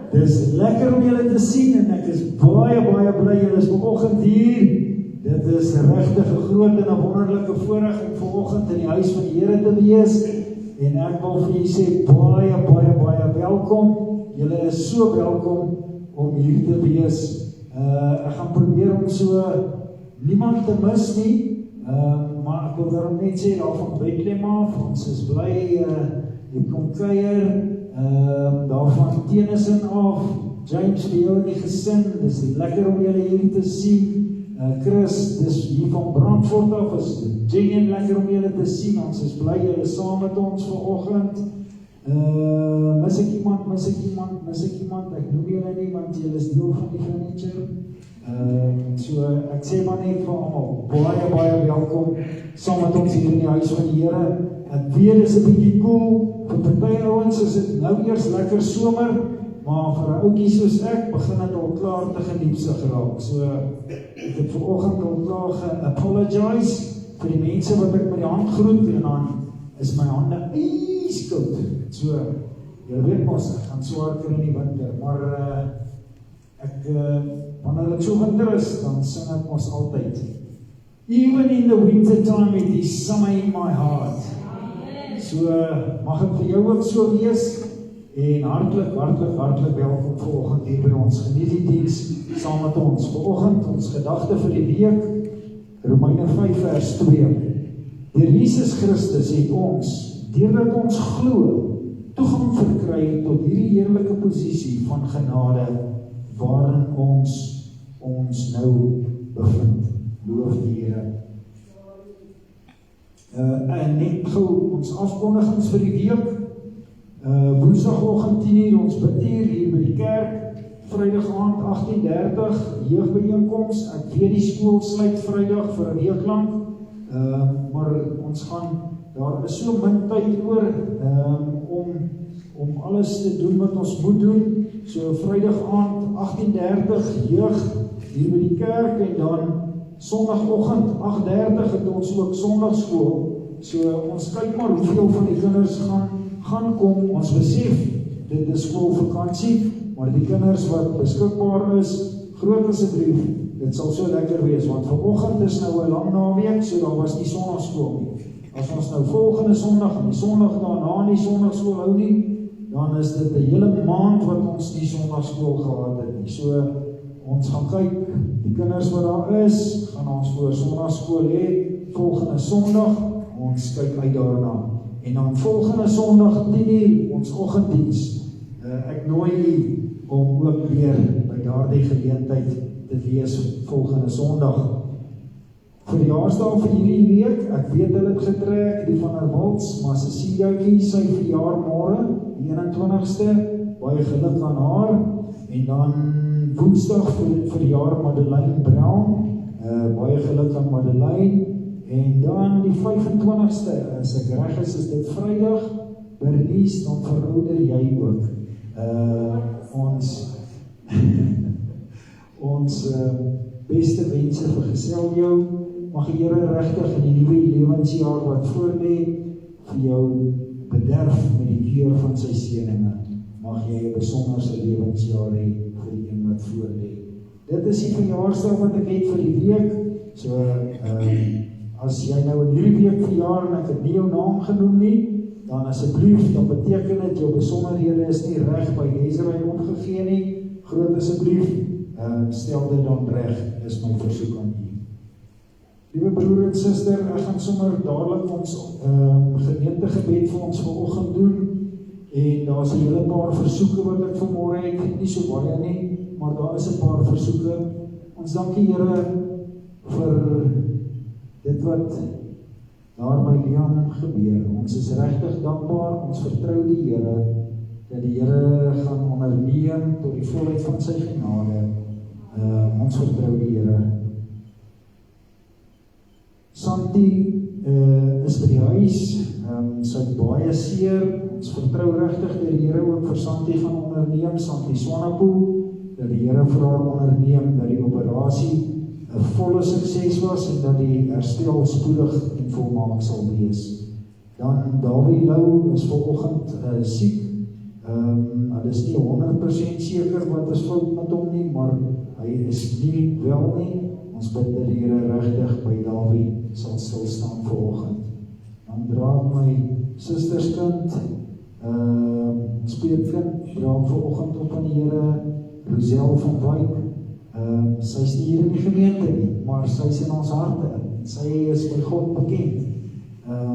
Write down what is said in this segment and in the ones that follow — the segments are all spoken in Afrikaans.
Dis lekker om julle te sien en ek is baie bly julle is vanoggend hier. Dit is regtig 'n groot en 'n wonderlike voorreg om vanoggend in die huis van die Here te wees. En ek wil vir julle sê baie welkom. Julle is so welkom om hier te wees. Ek gaan probeer om so niemand te mis nie. Maar ek wil daarom net sê daar van Bethlehem af, ons is bly jy kom kuier. Daarvan Tennyson af, James vir jou in die gesin, dis lekker om julle hier te sien. Chris, dis hier van Brandfort af, is Jenny lekker om julle te sien, ons is bly julle saam met ons vanoggend. Mis ek iemand, ek noem julle nie, want julle is deel van die furniture. So ek sê maar net vir almal, baie welkom saam met ons hier in die huis van die Here. Ek weet dit is 'n bietjie koel. Vir party ouens is dit nou eers lekker somer, maar vir 'n ouetjie soos ek begin dit al klaar te geniepsig raak. So ek het vanoggend al klaar ge-apologize vir die mense wat ek met die hand groet en dan is my hande ijskoud. So jy weet mos, ek gaan swaar kry in die winter, maar wanneer dit so winter is, dan sing ek mos altyd. Even in the winter time it is summer in my heart. So mag ek vir jou ook so wees en hartlik welkom vanoggend hier by ons. Geniet die diens saam met ons. Vanoggend ons gedagte vir die week, Romeine 5 vers 2. Deur Jesus Christus het ons, deurdat ons glo, toegang verkry tot hierdie heerlike posisie van genade waarin ons nou bevind. Loof die Here. En net gou ons afkondigings vir die week. Woensdagoggend 10:00 ons bid hier by die kerk. Vrydag aand 18:30 jeugbyeenkoms. Ek weet die skool sluit Vrydag vir 'n week lank. Maar ons gaan daar is so min tyd oor om alles te doen wat ons moet doen. So Vrydag aand 18:30 jeug hier by die kerk en dan Sondagoggend 8:30 het ons ook Sondagskool. So ons kyk maar hoeveel van die kinders gaan kom. Ons besef dit is skoolvakansie, maar die kinders wat beskikbaar is, groot asseblief, dit sal so lekker wees, want vanoggend is nou 'n lang naweek, so daar was nie Sondagskool nie. As ons nou volgende Sondag en die Sondag daarna nie Sondagskool hou nie, dan is dit 'n hele maand wat ons nie Sondagskool gehad het nie. So, ons gaan kyk, die kinders wat daar is, gaan ons voor Sondagskool hê, volgende Sondag, ons kyk uit daarna. En dan volgende Sondag 10:00, ons oggenddiens. Ek nooi u om ook weer by daardie geleentheid te wees volgende Sondag. Verjaarsdag vir hierdie week, ek weet hulle het getrek, die van der Wilds, maar Ceciliaatjie, sy verjaar môre, die 21ste, baie geluk aan haar, en dan Woensdag verjaar Madeleine Brown, baie geluk aan Madeleine, en dan die 25ste, as ek reg is dit Vrydag, Bernice, dan verouder jy ook. Ons beste wense vergesel jou, mag die Here regtig in die nuwe lewensjaar wat voorlê vir jou bederf met die keur van sy seëninge. Mag jy 'n besonderse lewensjaar hê vir die een wat voorlê. Dit is die verjaarsdag wat ek het vir die week. So as jy nou in hierdie week verjaar en ek het nie jou naam genoem nie, dan asseblief, dan beteken dit jou besonderhede is nie reg by Jezreel opgegee nie. Groot asseblief, stel dit dan reg, is my versoek aan u. Liewe broer en suster, ek gaan sommer dadelik ons gemeentegebed vir ons vanoggend doen, en daar is 'n hele paar versoeke wat ek vanmôre het, nie so baie nie, maar daar is 'n paar versoeke. Ons dank die Here vir dit wat daar by Liam gebeur. Ons is regtig dankbaar, ons vertrou die Here, dat die Here gaan onderneem tot die volheid van sy genade. Ons vertrou die Here. Santi is by die huis, sy het baie seer, ons vertrou regtig dat die Here ook vir Santi gaan onderneem, Santi Swanepoel, dat die Here vir haar onderneem, dat die operasie 'n volle sukses was en dat die herstel spoedig en volmaak sal wees. Dan Dawie Lou is vanoggend siek, hulle is nie 100% seker wat is fout met hom nie, maar hy is nie wel nie. Ons bid dat die Here regtig by Dawie sal stil staan vanoggend. Dan dra my susterskind, speetkind, dra vanoggend op aan die Here, Rosel van Wyk. Sy is nie hier in die gemeente nie, maar sy is in ons harte. Sy is by God bekend.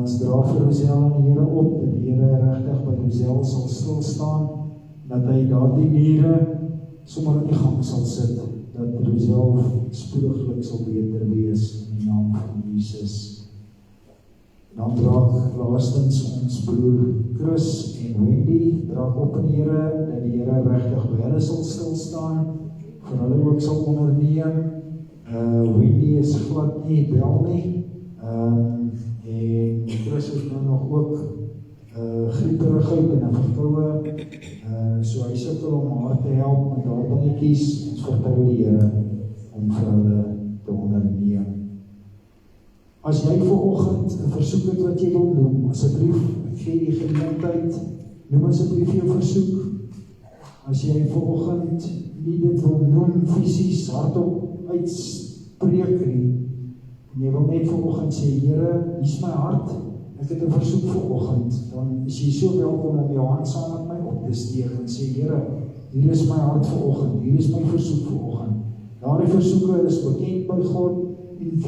Ons dra vir Rosel aan die Here op, dat die Here regtig by Rosel sal stil staan, dat hy daardie niere sommer in die gang sal sit, dat Rosel spoediglik sal beter wees in die naam van Jesus. Dan dra laastens ons broer Chris en Wendy, dra op in die Here, dat die Here regtig by hulle sal stil staan, vir hulle ook sal onderneem. Wendy is glad nie bel nie, en Chris is nou nog ook grieperigheid en 'n verkoue, so hy sukkel om haar te help met haar dingetjies. Ons vertrou die Here om vir hulle te onderneem. As jy vanoggend 'n versoek het wat jy wil noem, asseblief gee die geleentheid, noem asseblief jou versoek. As jy vanoggend nie dit wil noem fisies hardop uitspreek nie, en jy wil net vanoggend sê, Here, hier is my hart, ek het 'n versoek vanoggend, dan is jy so welkom om jou hand saam met my op te steek en sê, Here, hier is my hart vanoggend, hier is my versoek vanoggend. Daardie versoeke is bekend by God en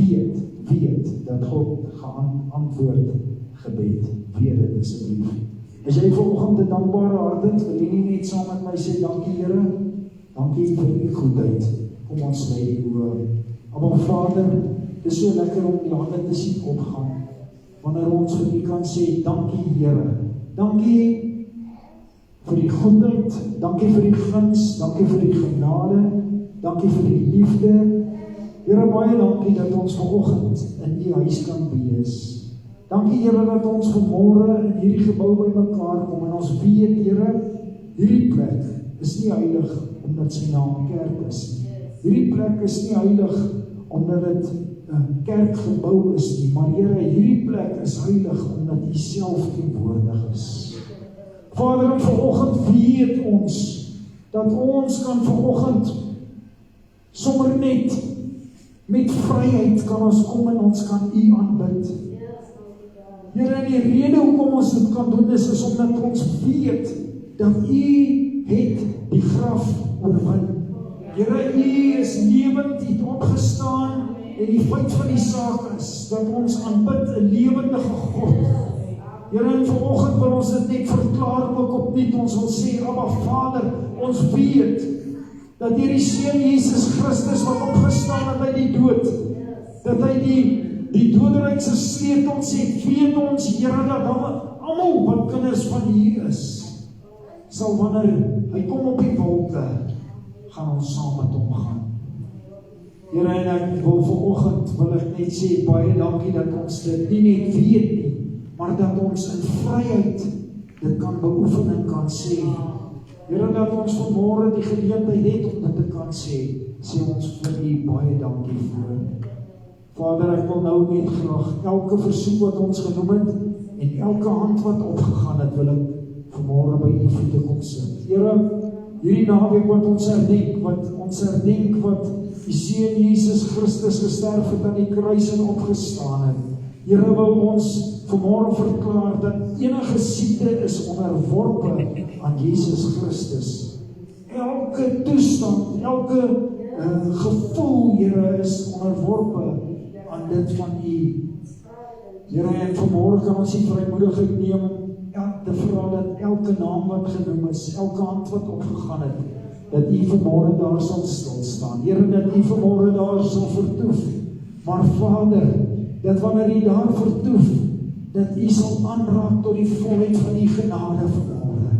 weet dat God gaan antwoord gebed. Weet dit asseblief. As jy vanoggend 'n dankbare hart het, wil jy nie net saam met my sê, dankie Here, dankie vir u goedheid. Kom ons lê die oë. Maar Vader, dit is so lekker om die hande te sien opgaan, wanneer ons vir u kan sê, dankie Here, dankie vir die goedheid, dankie vir die guns, dankie vir die genade, dankie vir die liefde. Here, baie dankie dat ons vanoggend in u huis kan wees. Dankie Here dat ons vanmôre in hierdie gebou bymekaar kom en ons weet Here, hierdie plek is nie heilig omdat sy naam kerk is nie. Hierdie plek is nie heilig omdat dit 'n kerkgebou is nie, maar Here, hierdie plek is heilig omdat u self teenwoordig is. Vader, en vanoggend weet ons dat ons kan vanoggend sommer net met vryheid kan ons kom en ons kan u aanbid. Here, die rede hoekom ons dit kan doen is omdat ons weet dat U het die graf oorwin. Here, U is lewend, U het opgestaan, en die feit van die saak is, dat ons aanbid 'n lewendige God. Here, en vanoggend wil ons dit net verklaar ook opnuut, ons wil sê, Abba Vader, ons weet, dat deur die Seun Jesus Christus wat opgestaan het uit die dood, dat hy die doderyk se sleutels het, weet ons, Here, dat almal wat kinders van U is, sal wanneer hy kom op die wolke, gaan ons saam met hom gaan. Here, en ek wil vanoggend, wil ek net sê, baie dankie dat ons dit nie net weet nie, maar dat ons in vryheid dit kan beoefen en kan sê. Here, dat ons vanmôre die geleentheid het om dit te kan sê ons vir U baie dankie voor. Vader, ek wil nou net graag elke versoek wat ons genoem het, en elke hand wat opgegaan het, wil ek vanmôre by U voete kom sit. Here, hierdie naweek wat ons herdenk, wat die Seun Jesus Christus gesterf het aan die kruis en opgestaan het. Here, wil ons vanmôre verklaar dat enige siekte is onderworpe aan Jesus Christus. Elke toestand, elke gevoel, Here, is onderworpe aan dit van U. Here, en vanmôre kan ons die vrymoedigheid neem om te vra dat elke naam wat genoem is, elke hand wat opgegaan het, dat U vanmôre daar sal stil staan. Here, dat U vanmôre daar sal vertoef. Maar Vader, dat wanneer U daar vertoef, dat U sal aanraak tot die volheid van U genade vanmôre.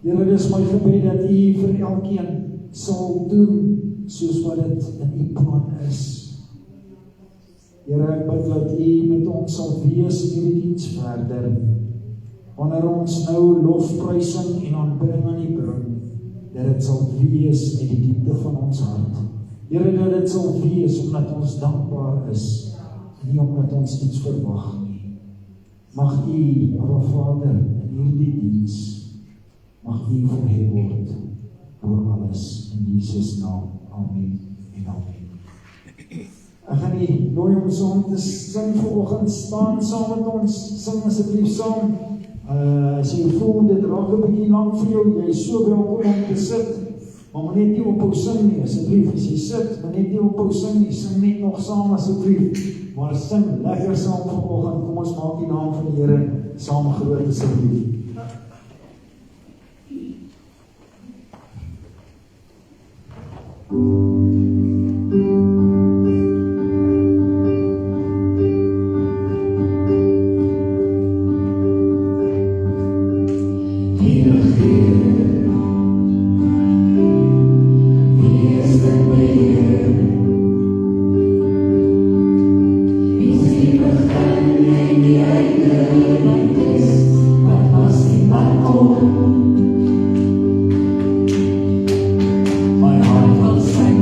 Here, dis my gebed dat U vir elkeen sal doen soos wat dit in U plan is. Here, ek bid dat U met ons sal wees in hierdie diens verder. Wanneer ons nou lofprysing en aanbidding aan U bring, dat dit sal wees met die diepte van ons hart. Here, dat dit sal wees omdat ons dankbaar is, nie omdat ons iets verwag nie. Mag U, Abba Vader, in hierdie diens, mag U verheer word oor alles, in Jesus naam. Amen en amen. Ek gaan die nooi om saam te sing vanoggend, staan saam met ons, sing asseblief saam. As jy voel, dit raak 'n bietjie lank vir jou, jy is so welkom om te sit, maar net nie ophou sing nie, asseblief. As jy sit, maar net nie ophou sing nie, sing net nog saam asseblief, maar sing lekker saam vanoggend. Kom ons maak die naam van die Here saam groot asseblief. My heart will sing.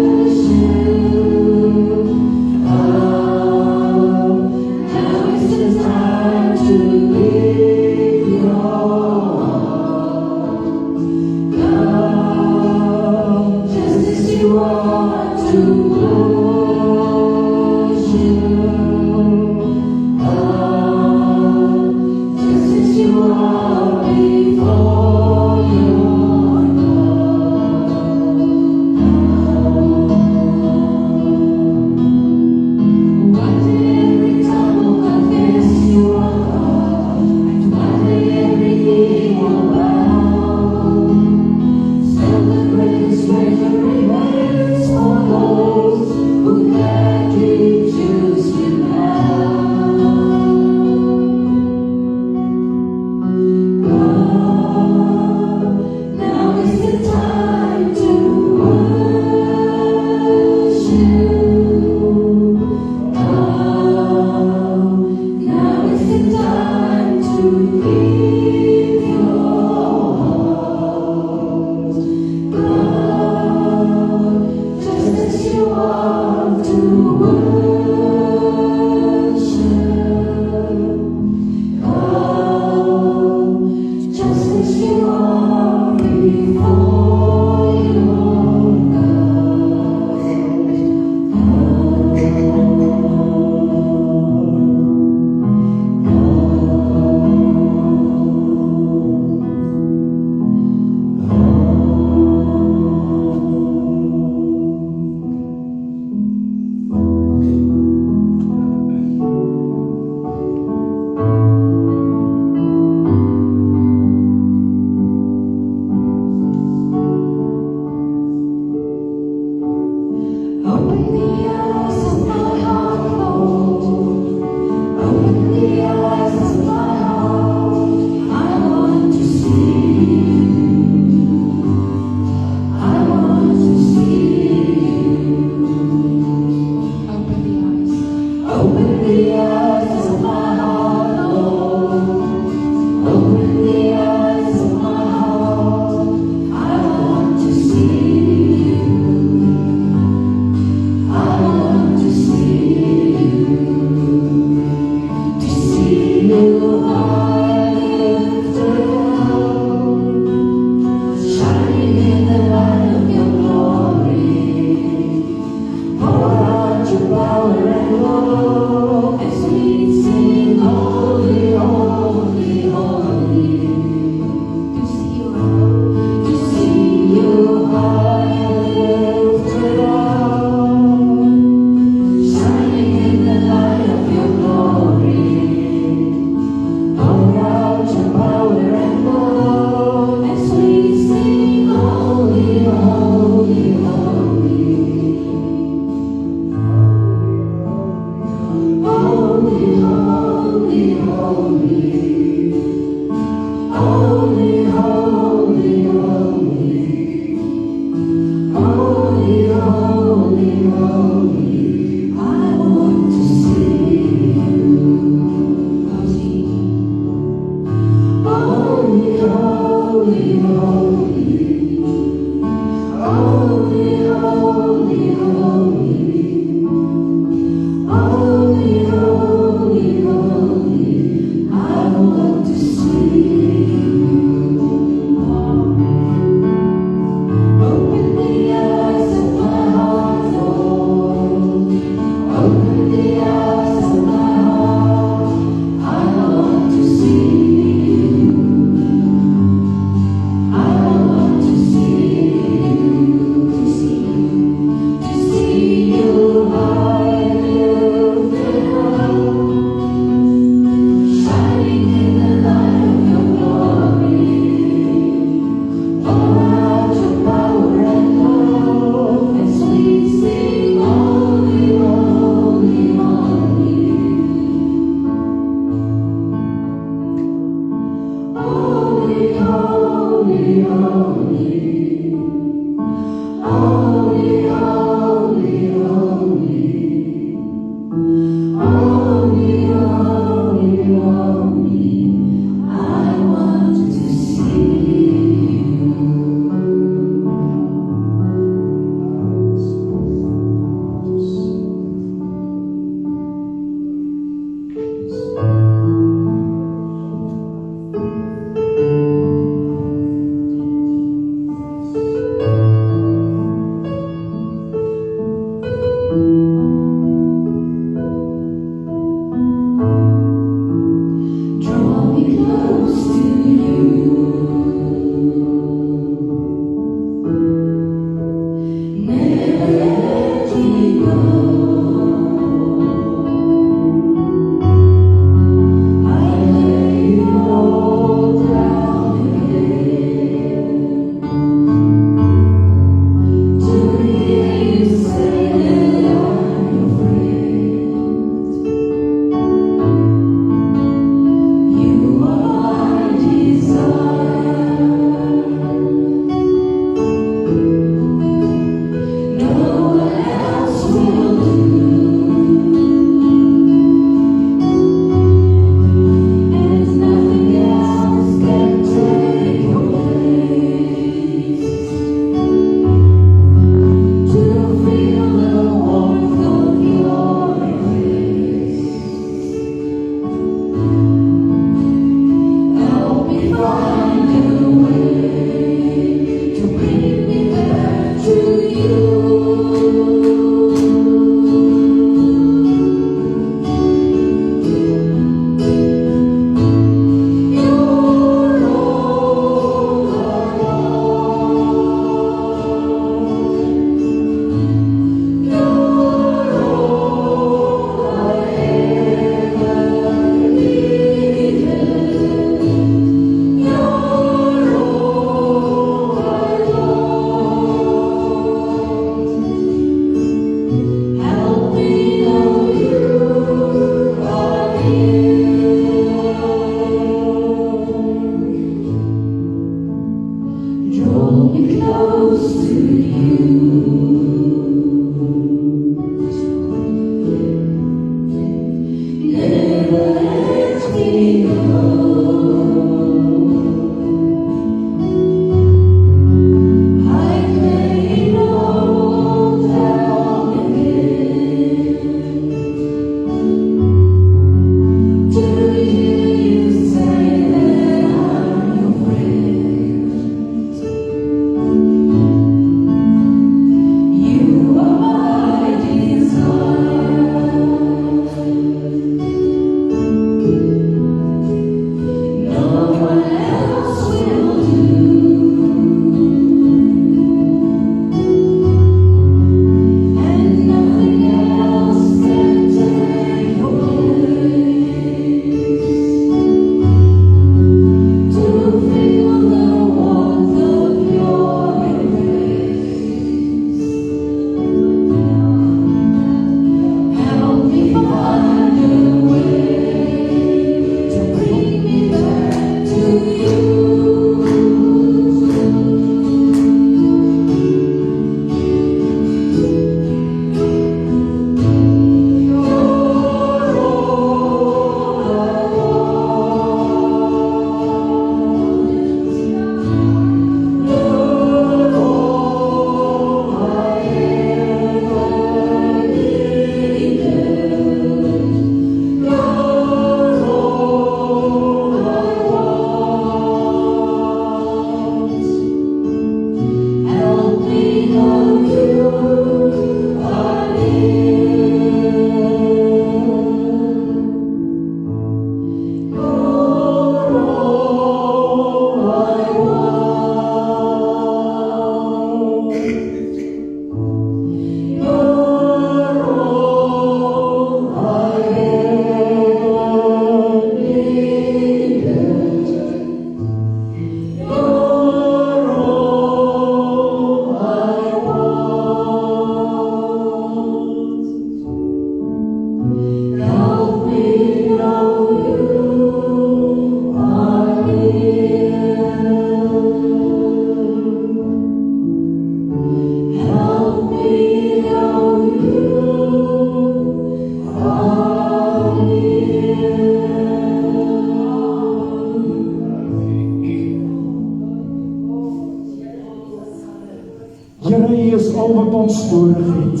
Here, U is al wat ons nodig het.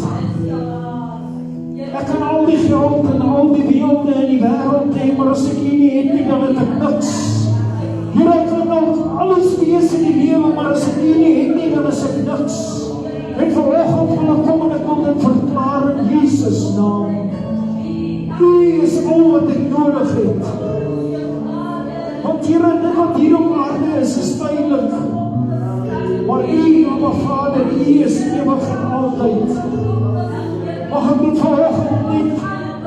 Ek kan al die geld en al die weelde in die wêreld hê, maar as ek U nie het nie, dan het ek niks. Here, ek kan nog alles wees in die lewe, maar as ek U nie het nie, dan is ek niks. En vanoggend wil ek kom en ek wil dit verklaar in Jesus naam. U is al wat ek nodig het. Want Here, dit wat hier op aarde is tydelik. Maar U, Abba Vader, U is ewig en altyd. Mag ek dit vanoggend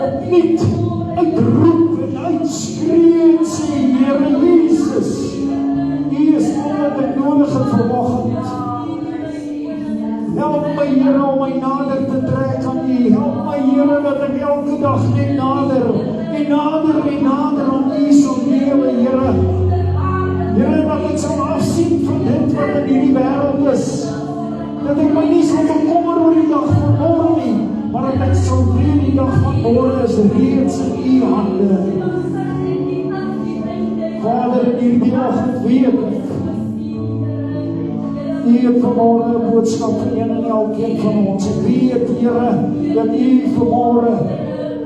opnuut uitroep en uitskree en sê, Here Jesus, U is al wat ek nodig het vanoggend. Help my, Here, om my nader te trek aan U. Help my, Here, dat ek elke dag net nader en nader en nader om U sal lewe, Here. Here, dat ek sal afsien van dit wat in hierdie wêreld is. Dat ek my nie sal bekommer oor die dag van môre nie, maar dat ek sal weet die dag van môre is reeds in U hande. Vader, in hierdie oggend weet ek, U het vanmôre 'n boodskap vir een en elkeen van ons. Ek weet, Here, dat U vanmôre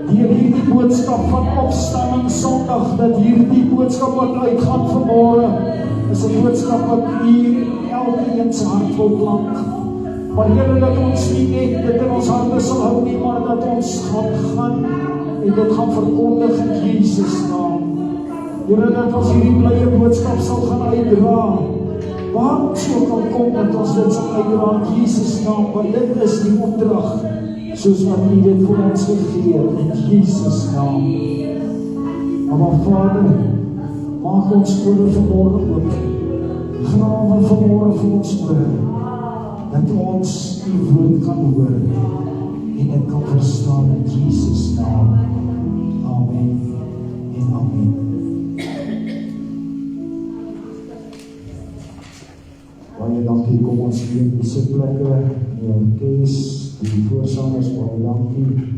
deur hierdie boodskap van opstanding Sondag, dat hierdie boodskap wat uitgaan vanmôre, is 'n boodskap wat U elkeen se hart wil plant. Maar Here, dat ons nie net dit in ons harte sal hou nie, maar dat ons gaan en dit gaan verkondig in Jesus naam. Here, dat ons hierdie blye boodskap sal gaan uitdra. Waar ons ook al kom, dat ons dit sal uitdra in Jesus naam, want dit is die opdrag, soos wat U dit vir ons gegee het, in Jesus naam. Maar Vader, maak ons ore vanmôre oop. Grawe vanmôre vir ons ore, dat ons U woord kan hoor en dit kan verstaan in Jesus naam. Amen en amen. Baie dankie, kom ons neem die sitplekke, die orkes, die voorsangers, baie dankie.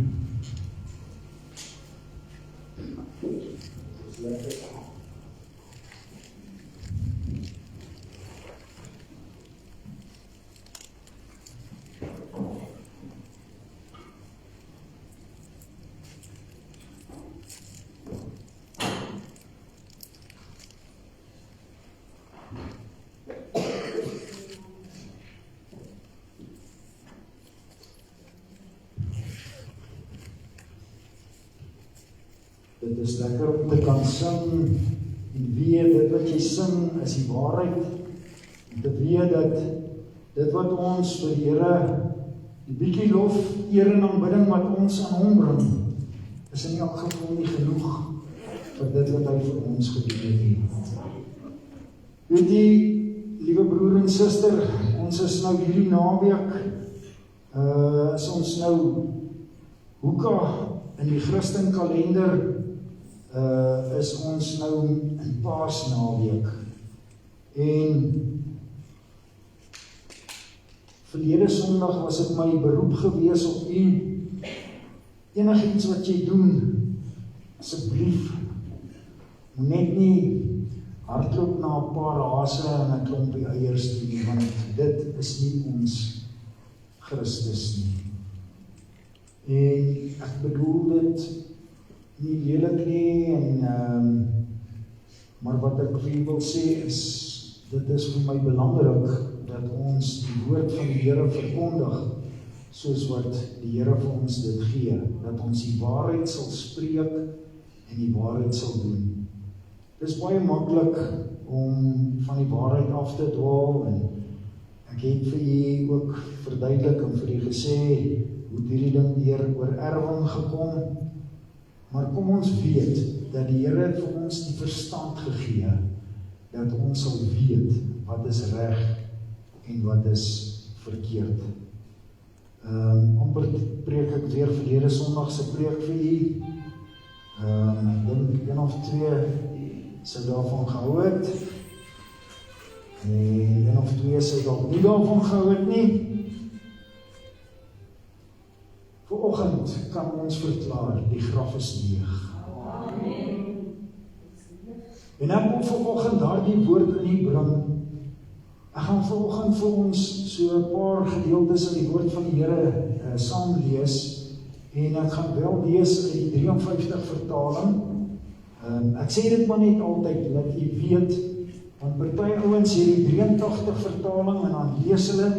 Dit is lekker om te kan sing en weet dit wat jy sing is die waarheid. En te weet dat dit wat ons vir die Here, die bietjie lof, eer en aanbidding wat ons aan hom bring, is in elk geval nie genoeg vir dit wat hy vir ons gedoen het. Weet jy, liewe broer en suster, ons is nou hierdie naweek, is ons nou hoeka in die Christen kalender, is ons nou in Paasnaweek. En verlede Sondag was dit my beroep gewees op U, enigiets wat jy doen, asseblief, moet net nie hardloop na 'n paar hase en 'n klompie eiers toe nie, want dit is nie ons Christus nie. En ek bedoel dit nie lelik nie, maar wat ek vir u wil sê is, dit is vir my belangrik dat ons die woord van die Here verkondig, soos wat die Here vir ons dit gee, dat ons die waarheid sal spreek en die waarheid sal doen. Dit is baie maklik om van die waarheid af te dwaal, en ek het vir u ook verduidelik en vir u gesê, hoe hierdie ding deur oorerwing gekom. Maar kom ons weet, dat die Here het vir ons die verstand gegee, dat ons sal weet, wat is reg, en wat is verkeerd. Amper preek ek weer verlede Sondag se preek vir u, dink 1 of 2 sou daarvan gehou het, en 1 of 2 sou dalk nie daarvan gehou het nie. Vanoggend kan ons verklaar, die graf is leeg. En ek wil vanoggend daardie woord in u bring, Ek gaan vanoggend vir ons so 'n paar gedeeltes uit die woord van die Here saam lees, en ek gaan wel lees uit die 53 vertaling. Ek sê dit maar net altyd, dat jy weet, want party ouens het die 83 vertaling, en dan lees hulle,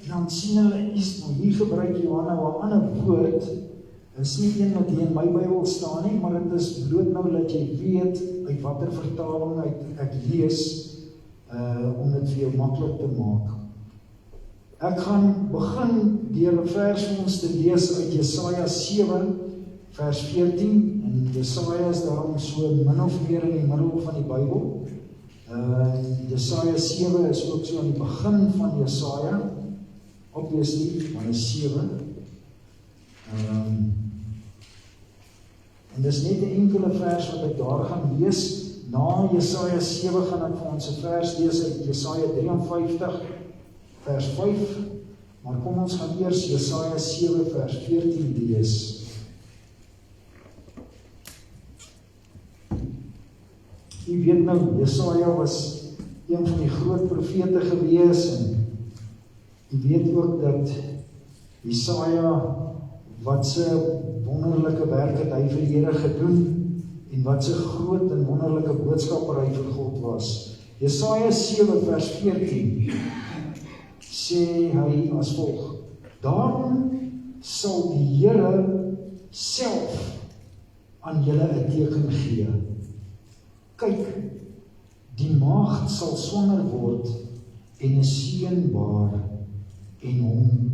en dan sien hulle iets, maar hier gebruik Johanna 'n ander woord, is nie een wat hier in my Bybel staan nie, maar dit is bloot nou dat jy weet, uit watter vertaling ek lees, om dit vir jou maklik te maak. Ek gaan begin deur 'n vers vir ons te lees uit Jesaja 7, vers 14, en Jesaja is daarom so min of meer in die middel van die Bybel. Jesaja 7 is ook so aan die begin van Jesaja, obviously, maar is 7. En dis net 'n enkele vers wat ek daar gaan lees. Na Jesaja 7 gaan ek vir ons 'n vers lees uit Jesaja 53, vers 5. Maar kom ons gaan eers Jesaja 7, vers 14 lees. U weet nou, Jesaja was een van die groot profete gewees, en u weet ook dat Jesaja, wat se wonderlike werk het hy vir die Here gedoen, en wat se groot en wonderlike boodskapper hy vir God was. Jesaja 7 vers 14 sê hy as volg: Daarom sal die Here self aan julle 'n teken gee. Kyk, die maagd sal swanger word en 'n seun baar en hom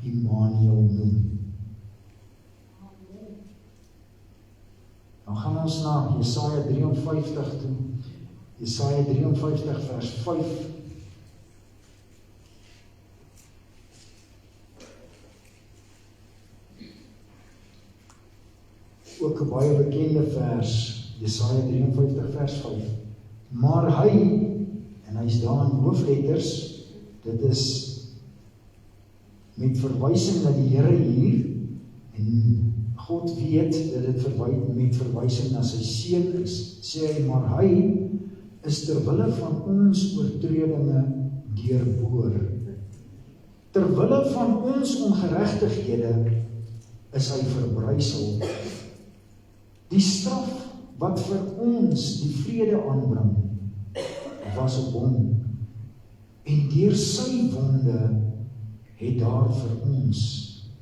Immanuel noem. Dan gaan ons na Jesaja 53 toe. Jesaja 53 vers 5. Ook 'n baie bekende vers, Jesaja 53 vers 5. Maar hy, en hy's daar in hoofletters, dit is met verwysing na die Here hier, en God weet dat dit met verwysing na sy seun is, sê hy, maar hy is terwille van ons oortredinge deurboor. Terwille van ons ongeregtighede is hy verbrysel. Die straf wat vir ons die vrede aanbring, was op hom, en deur sy wonde het daar vir ons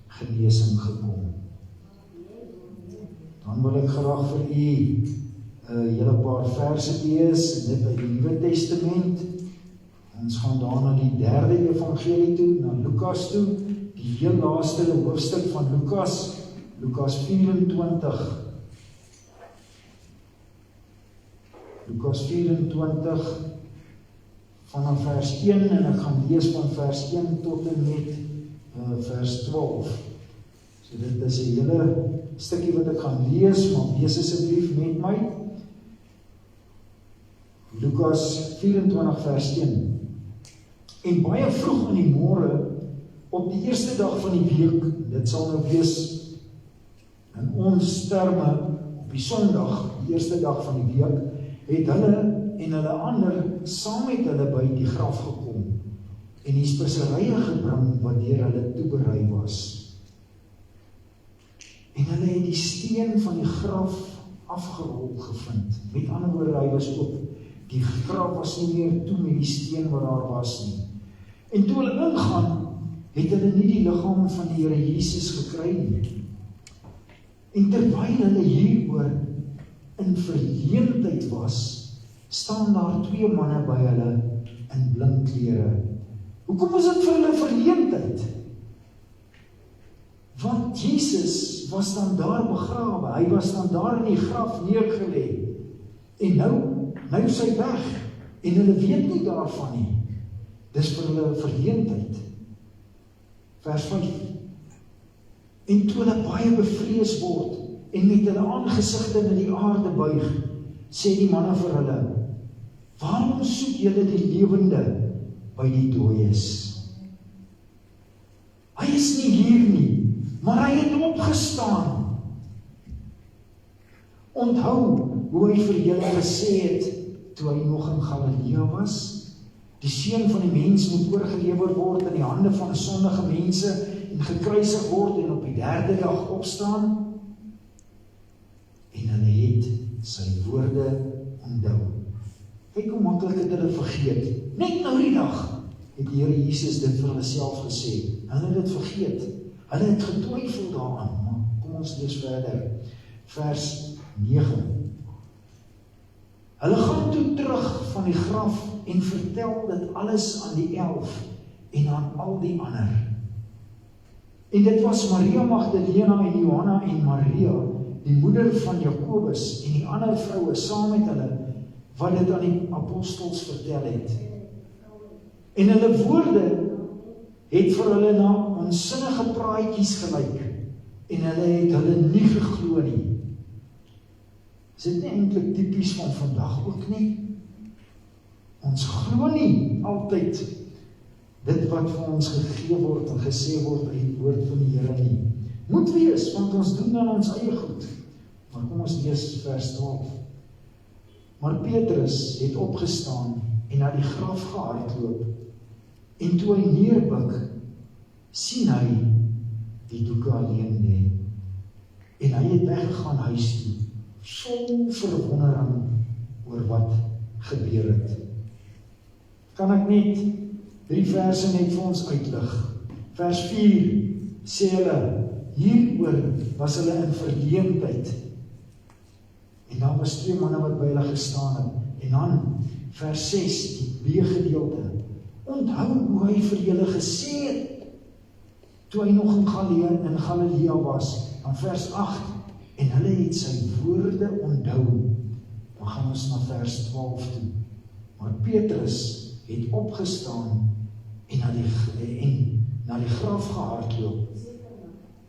genesing gekom. Dan wil ek graag vir u 'n hele paar verse lees, dit uit die Nuwe Testament. Ons gaan daar na die 3de evangelie toe, na Lukas toe, die heel laaste hoofstuk van Lukas, Lukas 24. Lukas 24 vanaf vers 1, en ek gaan lees van vers 1 tot en met vers 12. So dit is 'n hele stukkie wat ek gaan lees, maar lees asseblief met my. Lukas 24 vers 1. En baie vroeg in die môre, op die eerste dag van die week, dit sal nou wees in ons terme op die Sondag, die eerste dag van die week, het hulle en hulle ander saam met hulle by die graf gekom en die speserye gebring wat deur hulle toeberei was. En hulle het die steen van die graf afgerol gevind. Met ander woorde, hy was oop. Die graf was nie meer toe met die steen wat daar was nie. En toe hulle ingaan, het hulle nie die liggaam van die Here Jesus gekry nie. En terwyl hulle hieroor in verleentheid was, staan daar 2 manne by hulle in blink klere. Hoekom is dit vir hulle verleentheid? Want Jesus was dan daar begrawe, hy was dan daar in die graf neergelê. En nou is hy weg, en hulle weet nie daarvan nie. Dis vir hulle verleentheid. Vers 5. En toe hulle baie bevrees word, en met hulle aangesigte na die aarde buig, sê die manne vir hulle: Waarom soek julle die lewende by die dooies? Hy is nie hier nie, maar hy het opgestaan. Onthou hoe hy vir julle gesê het, toe hy nog in Galilea was, Die seun van die mens moet oorgelewer word in die hande van sondige mense en gekruisig word en op die 3de dag opstaan. En hulle het sy woorde onthou. Kyk hoe maklik het hulle vergeet. Net nou die dag het die Here Jesus dit vir hulle self gesê. Hulle het dit vergeet. Hulle het getwyfel daaraan. Maar kom ons lees verder. Vers 9. Hulle gaan toe terug van die graf en vertel dit alles aan die 11 en aan al die ander. En dit was Maria Magdalena en Johanna en Maria, die moeder van Jakobus en die ander vroue saam met hulle, wat dit aan die apostels vertel het. En hulle woorde het vir hulle na onsinnige praatjies gelyk en hulle het hulle nie geglo nie. Is dit nie eintlik typies van vandag ook nie? Ons glo nie altyd dit wat vir ons gegee word en gesê word uit die woord van die Here nie. Moet wees, want ons doen dan ons eie goed. Maar kom ons lees vers 12. Maar Petrus het opgestaan en na die graf gehardloop. En toe hy neerbuk, sien hy die doeke alleen lê. En hy het weggegaan huis toe, vol verwondering oor wat gebeur het. Kan ek net 3 verse net vir ons uitlig. Vers 4 sê hulle, hieroor was hulle in verleentheid. En daar was 2 manne wat by hulle gestaan het. En dan vers 6, die B-gedeelte. Onthou hoe hy vir julle gesê het, toe hy nog in Galilea was. Dan vers 8, en hulle het sy woorde onthou. Dan gaan ons na vers 12 toe. Maar Petrus het opgestaan en na die graf gehardloop.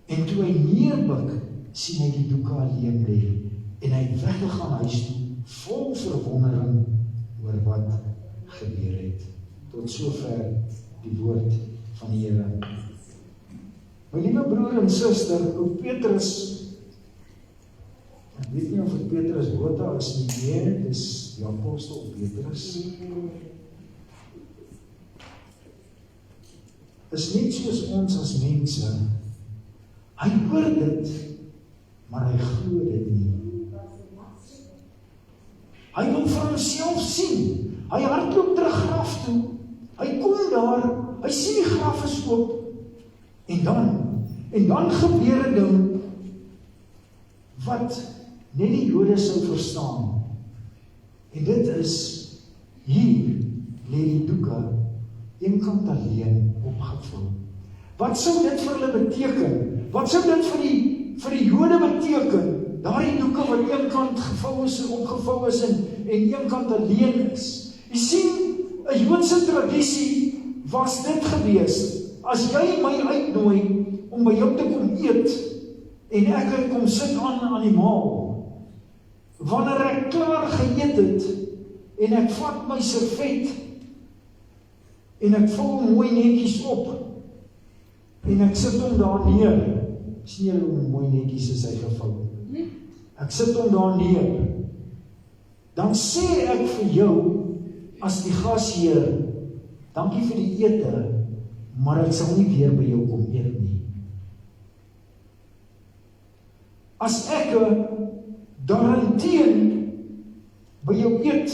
En toe hy neerbuk, sien hy die doeke alleen lê. En hy het weggegaan huis toe, vol verwondering oor wat gebeur het. Tot sover die woord van die Here. My liewe broer en suster, ook Petrus, ek weet nie of het Petrus Botha is nie, nee, dis die apostel Petrus, is net soos ons as mense. Hy hoor dit, maar hy glo dit nie. Hy wil vir homself sien. Hy hardloop terug graf toe. Hy kom daar, hy sien die graf is oop. En dan gebeur 'n ding wat net die Jode sou verstaan. En dit is, hier lê die doeke eenkant alleen opgevul. Wat sou dit vir hulle beteken? Wat sou dit vir die Jode beteken? Daardie doeke wat eenkant gevou is en opgevou is en eenkant alleen is. Jy sien, 'n Joodse tradisie was dit gewees. As jy my uitnooi om by jou te kom eet en ek kom sit aan die maal, wanneer ek klaar geëet het en ek vat my servet en ek vul mooi netjies op en ek sit hom daar neer. Sien julle hoe mooi netjies is hy gevou? Ek sit hom daar neer. Dan sê ek vir jou as die gasheer, dankie vir die ete, maar ek sal nie weer by jou kom eet nie. As ek daarteen by jou eet,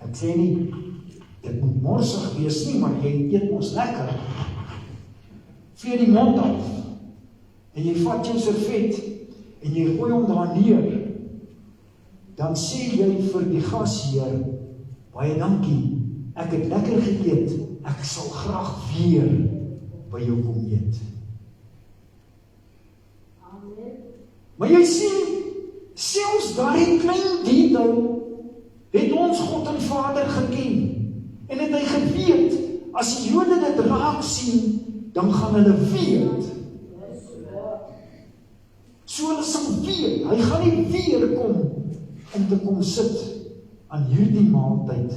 ek sê nie, dit moet morsig wees nie, maar jy eet ons lekker, vee die mond af, en jy vat jou servet, en jy gooi hom daar neer, dan sê jy vir die gasheer, baie dankie, ek het lekker geëet, ek sal graag weer by jou kom eet. Amen. Maar jy sien, selfs daardie klein detail het ons God en Vader geken, en het hy geweet, as die Jode dit raak sien, dan gaan hulle weet. So hulle sal weet, hy gaan nie weer kom om te kom sit aan hierdie maaltyd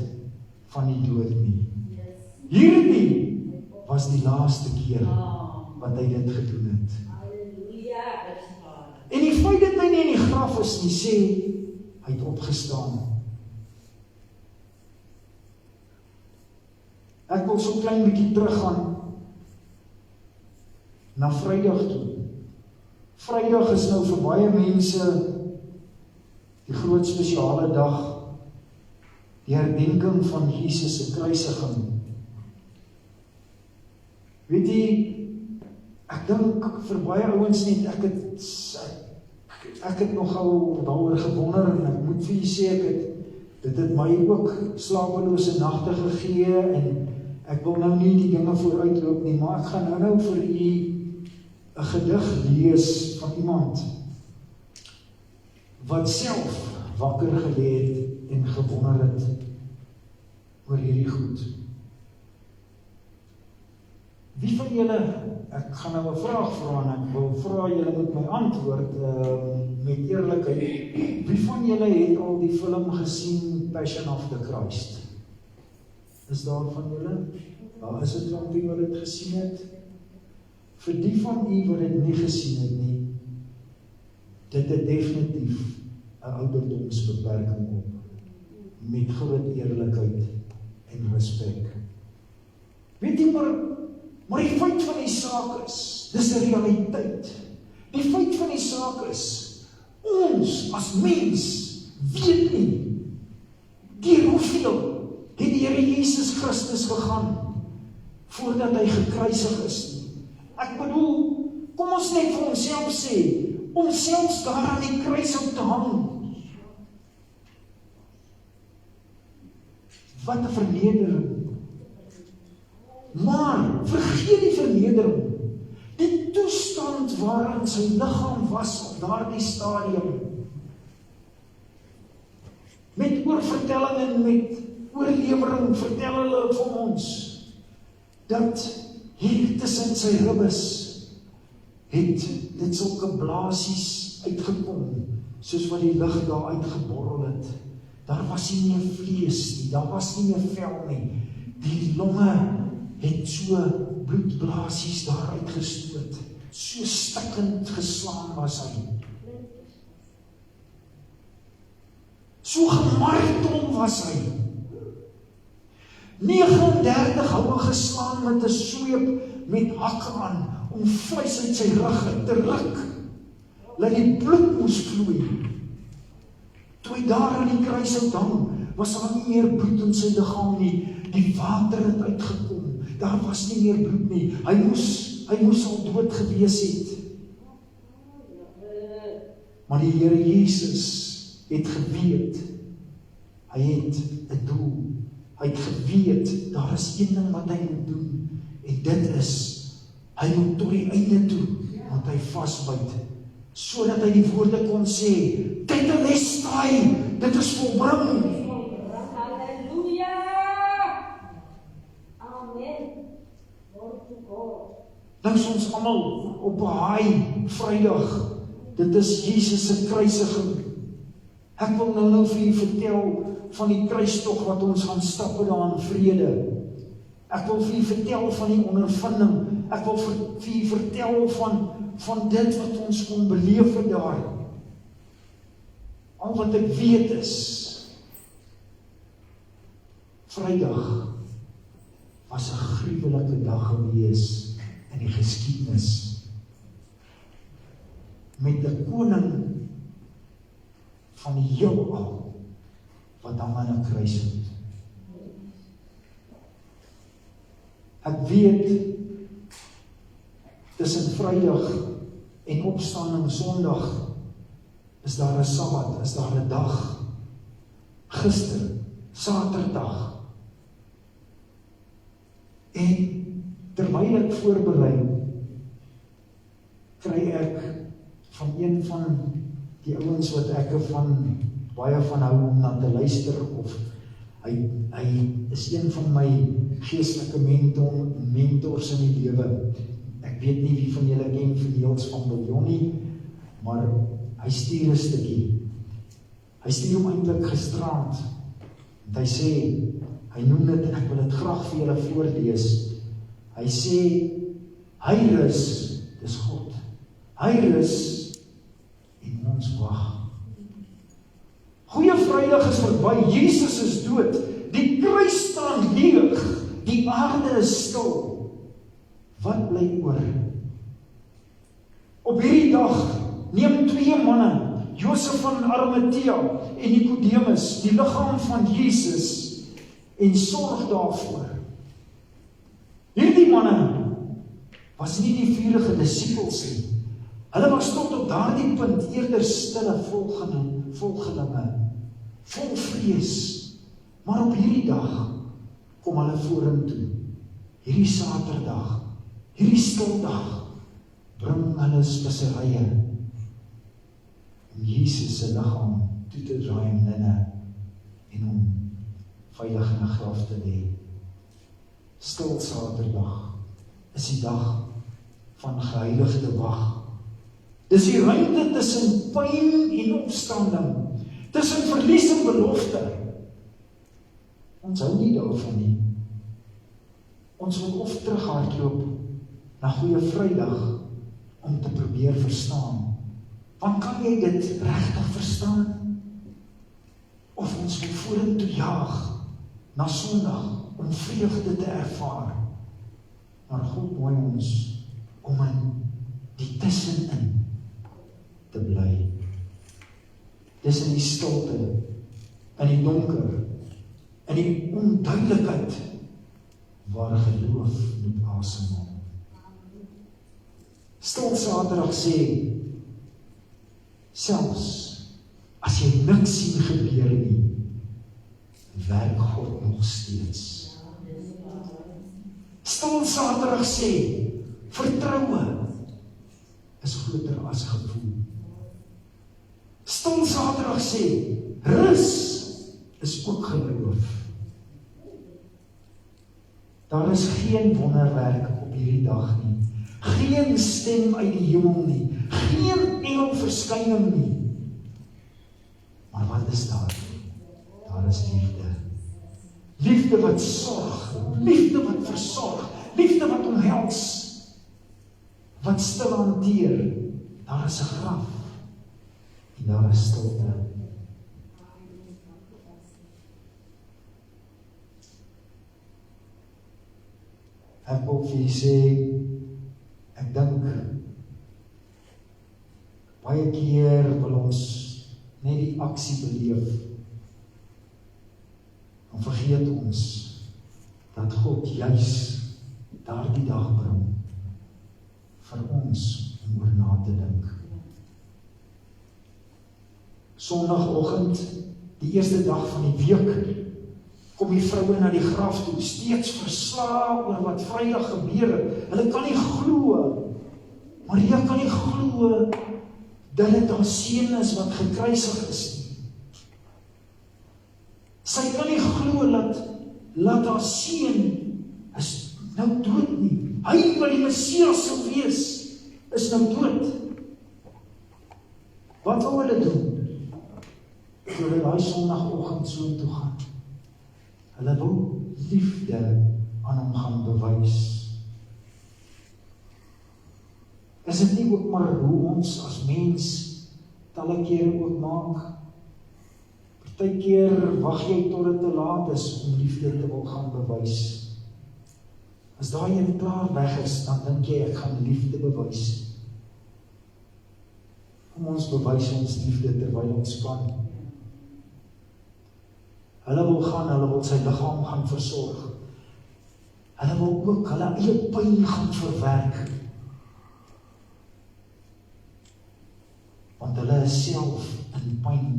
van die dood nie. Hierdie was die laaste keer wat hy dit gedoen het. En die feit dat hy nie in die graf is nie, sê, hy het opgestaan. Ek wil so klein bietjie teruggaan na Vrydag toe. Vrydag is nou vir baie mense die groot spesiale dag, die herdenking van Jesus se kruisiging. Weet jy, ek dink vir baie ouens net, ek het nogal daaroor gewonder, en ek moet vir jy sê, dit het my ook slapelose nagte gegee, en ek wil nou nie die dinge vooruitloop nie, maar ek gaan nou vir jy 'n gedig lees van iemand wat self wakker gelê het en gewonder het oor hierdie goed. Wie van julle, ek gaan nou 'n vraag vra en ek wil vra julle moet my antwoord met eerlikheid. Wie van julle het al die film gesien Passion of the Christ? Is daar van julle? Daar is 'n klompie wat dit gesien het. Vir die van u wat dit nie gesien het nie, dit het definitief 'n ouderdomsbeperking op, met groot eerlikheid en respek. Weet jy, maar die feit van die saak is, dis 'n realiteit. Die feit van die saak is, ons as mens weet nie, deur hoeveel het die Here Jesus Christus gegaan, voordat hy gekruisig is nie. Ek bedoel, kom ons net vir onsself sê, om selfs daar aan die kruis op te hang. Wat 'n vernedering. Maar, vergeet die vernedering. Die toestand waarin sy liggaam was op daardie stadium. Met oorvertelling en met oorlewering vertel hulle vir ons, dat hier tussen sy ribbes het dit sulke blaasies uitgekom, soos wat die lug daar uitgeborrel het. Daar was nie meer vlees nie, daar was nie meer vel nie. Die longe het so bloedblaasies daar uitgestoot. So stikkend geslaan was hy. So gemartel was hy. 39 houe geslaan met 'n sweep met hakke aan, om vleis uit sy rug te ruk, laat die bloed moes vloei. Toe hy daar aan die kruis hout hang, was daar nie meer bloed in sy liggaam nie, die water het uitgekom, daar was nie meer bloed nie, hy moes al dood gewees het. Maar die Here Jesus het geweet, hy het 'n doel, hy het geweet, daar is een ding wat hy moet doen, en dit is, hy moet tot die einde toe, want hy vasbyt, sodat hy die woorde kon sê, tetelestai, dit is volbring. Halleluja! Amen. Nou is ons almal op 'n haai Vrydag, dit is Jesus se kruisiging. Ek wil nou vir u vertel van die kruistog wat ons gaan stap daar in vrede. Ek wil vir u vertel van die ondervinding. Ek wil vir u vertel van dit wat ons kon beleef daar. Al wat ek weet is, Vrydag was 'n gruwelike dag gewees in die geskiedenis. Met 'n koning van die heelal wat hang aan 'n kruishout. Ek weet, tussen Vrydag en opstanding Sondag is daar 'n Sabbat, is daar 'n dag. Gister, Saterdag. En terwyl ek voorberei, kry ek van een van die ouens wat ek baie van hou om na te luister, of hy is een van my geestelike mentors in die lewe. Ek weet nie wie van julle ken vir Niels van Biljon nie, maar hy stuur 'n stukkie. Hy stuur hom eintlik gisterand. En hy sê, hy noem dit, en ek wil dit graag vir julle voorlees. Hy sê, hy rus, dis God. Hy rus en ons wag. Goeie Vrydag is verby, Jesus is dood, die kruis staan leeg, die Die aarde is stil. Wat bly oor? Op hierdie dag neem 2 manne, Josef van Arimatea en Nikodemus, die liggaam van Jesus en sorg daarvoor. Hierdie manne was nie die vurige disippels nie. Hulle was tot op daardie punt eerder stille volgelinge, vol vrees. Maar op hierdie dag kom hulle vorentoe. Hierdie Saterdag, hierdie stildag, bring hulle speserye om Jesus se liggaam toe te draai in linne en hom veilig in 'n graf te lê. Stil Saterdag is die dag van geheiligde wag. Dis die ruimte tussen pyn en opstanding, tussen verlies en belofte. Ons hou nie daarvan nie. Ons wil of terughardloop na Goeie Vrydag om te probeer verstaan. Want kan jy dit regtig verstaan? Of ons wil vorentoe jaag na Sondag om vreugde te ervaar. Maar God nooi ons om in die tussenin te bly. Dis in die stilte, in die donker, in die onduidelikheid waar geloof moet asemhaal. Stil Saterdag sê, selfs as jy niks sien gebeur nie, werk God nog steeds. Stil Saterdag sê, vertroue is groter as gevoel. Stil Saterdag sê, rus is ook geloof. Daar is geen wonderwerk op hierdie dag nie. Geen stem uit die hemel nie. Geen engelverskyning nie. Maar wat is daar? Daar is liefde. Liefde wat sorg, liefde wat versorg, liefde wat omhels, wat stil hanteer. Daar is 'n graf en daar is stilte. Ek wil vir julle sê, ek dink baie keer wil ons net die aksie beleef. Dan vergeet ons dat God juis daardie dag bring vir ons om oor na te dink. Sondagoggend, die eerste dag van die week, kom die vroue na die graf toe, steeds verslae oor wat Vrydag gebeur het. Hulle kan nie glo, Maria kan nie glo dat dit haar seun is wat gekruisig is nie. Sy kan nie glo dat haar seun is nou dood nie. Hy wat die Messias sou wees, is nou dood. Wat wou hulle doen? Hulle daai Sondagoggend so toe gaan. Hulle wil liefde aan hom gaan bewys. Is dit nie ook maar hoe ons as mens talle kere ook maak? Partykeer wag jy tot dit te laat is om liefde te wil gaan bewys. As daai een klaar weg is, dan dink jy ek gaan liefde bewys. Kom ons bewys ons liefde terwyl ons kan. Hulle wil gaan, hulle wil sy liggaam gaan versorg. Hulle wil ook hulle eie pyn gaan verwerk. Want hulle is self in pyn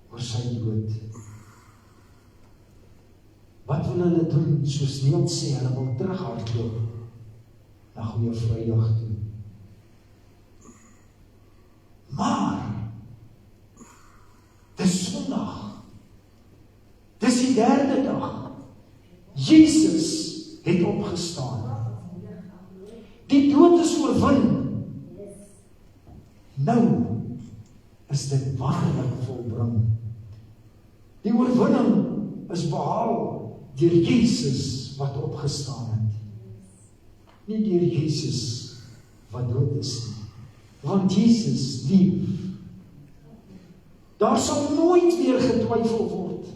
oor sy dood. Wat wil hulle doen? Soos Neil sê, hulle wil terughardloop na Goeie Vrydag toe. Maar dis Sondag. Dis die derde dag. Jesus het opgestaan. Die dood is oorwin. Nou is dit waarlik volbring. Die oorwinning is behaal deur Jesus wat opgestaan het. Nie deur Jesus wat dood is nie. Want Jesus leef. Daar sal nooit weer getwyfel word.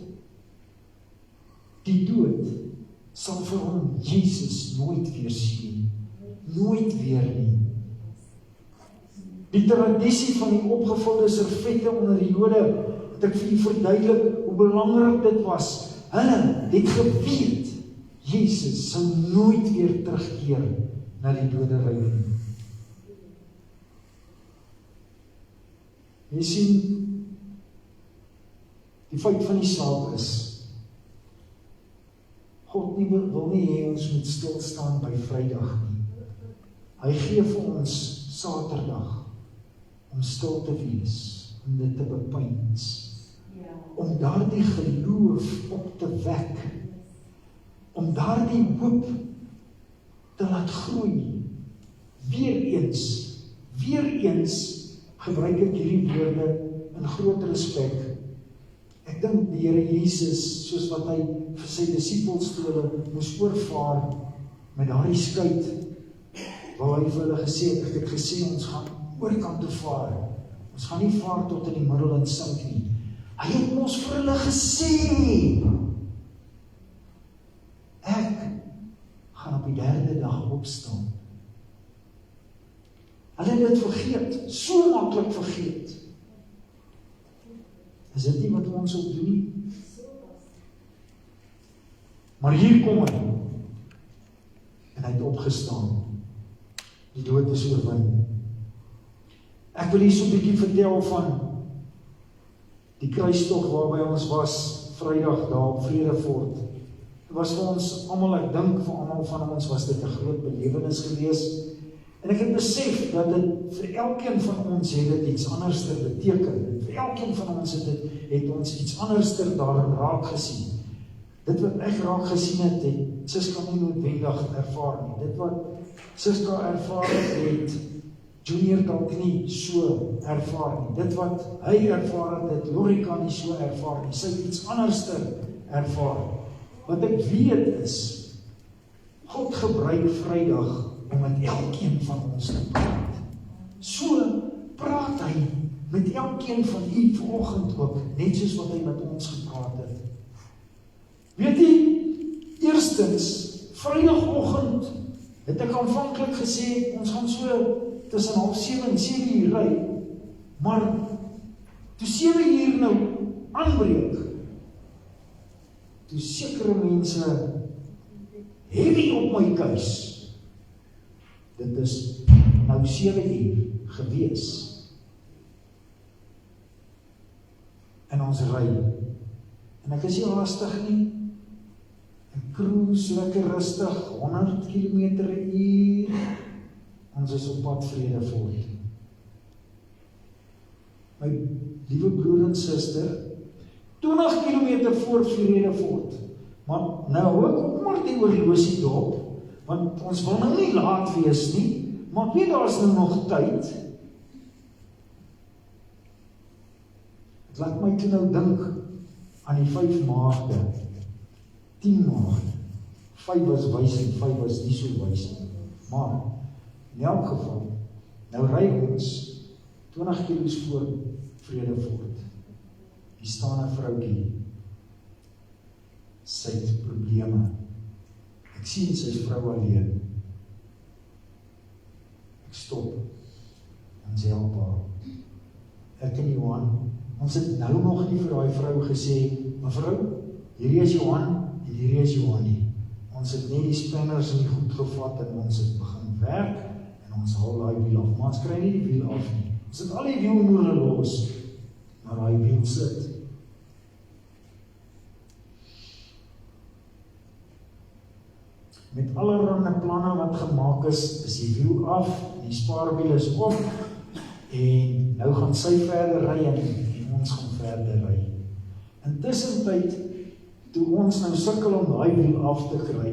Die dood sal vir hom Jesus nooit weer sien. Nooit weer nie. Die tradisie van die opgevulde servette onder die Jode, het ek vir u verduidelik hoe belangrik dit was. Hulle het geweet, Jesus sal nooit weer terugkeer na die doderyk nie. Jy sien, die feit van die saak is, God wil nie hê ons moet stilstaan by Vrydag nie. Hy gee vir ons Saterdag om stil te wees, om dit te bepeins, om daardie geloof op te wek, om daardie hoop te laat groei. Weer eens gebruik ek hierdie woorde in groot respek. Ek dink die Here Jesus, soos wat hy vir sy disippels toe hulle moes oorvaar met daardie skuit, waar hy vir hulle gesê het, ek het gesê, ons gaan oorkant toe vaar. Ons gaan nie vaar tot in die middel en sink nie. Hy het ons vir hulle gesê, ek gaan op die 3de dag opstaan. Hulle het dit vergeet, so maklik vergeet. Is dit nie wat ons ook doen nie? Maar hier kom hy, en hy het opgestaan. Die dood is oorwin. Ek wil hier so 'n bietjie vertel van die kruistog waarby ons was, Vrydag daar op Vredefort. Dit was vir ons almal, ek dink vir almal van ons was dit 'n groot belewenis gewees. En ek het besef dat dit vir elkeen van ons het dit iets anders te beteken. Vir elkeen van ons het ons iets anders daarin raak gesien. Dit wat ek raak gesien het Siska nie noodwendig ervaar nie. Dit wat Siska ervaar het Junior dalk nie so ervaar nie. Dit wat hy ervaar het Lorika nie so ervaar nie. Sy het iets anders ervaar. Wat ek weet is, God gebruik Vrydag om met elkeen van ons te praat. So praat hy met elkeen van u vanoggend ook, net soos wat hy met ons gepraat het. Weet jy, eerstens, Vrydagoggend het ek aanvanklik gesê, ons gaan so tussen 6:30 en 7:00 ry, maar toe 7:00 nou aanbreek, toe sekere mense heavy op my kuis. Dit is nou 7:00 gewees. En ons ry. En ek is nie haastig nie. Ek cruise lekker rustig, 100 km/h. Ons is op pad Vredefort. My liewe broer en suster, 20 km voor Vredefort. Maar nou hou ek ook maar die horlosie dop, want ons wil nou nie laat wees nie, maar ek weet daar is nou nog tyd. Het laat my toe nou dink aan die 5 maagde, 10 maagde. 5 was wys en 5 was nie so wys nie. Maar in elk geval, nou ry ons 20 kilo's voor Vredefort. Hier staan 'n vroukie. Sy het probleme. Ek sien sy is vrou alleen. Ek stop en sê help haar. Ek en Johan, ons het nou nog nie vir daai vrou gesê, mevrou, hierdie is Johan en hierdie is Johanie. Ons het net die spanners in die goed gevat en ons het begin werk en ons haal daai wiel af, maar ons kry nie die wiel af nie. Ons het al die wielmoere los, maar daai wiel sit. Met allerhande planne wat gemaak is die wiel af, die spaarwiel is op, en nou gaan sy verder ry en ons gaan verder ry. Intussen tyd, toe ons nou sukkel om daai wiel af te kry,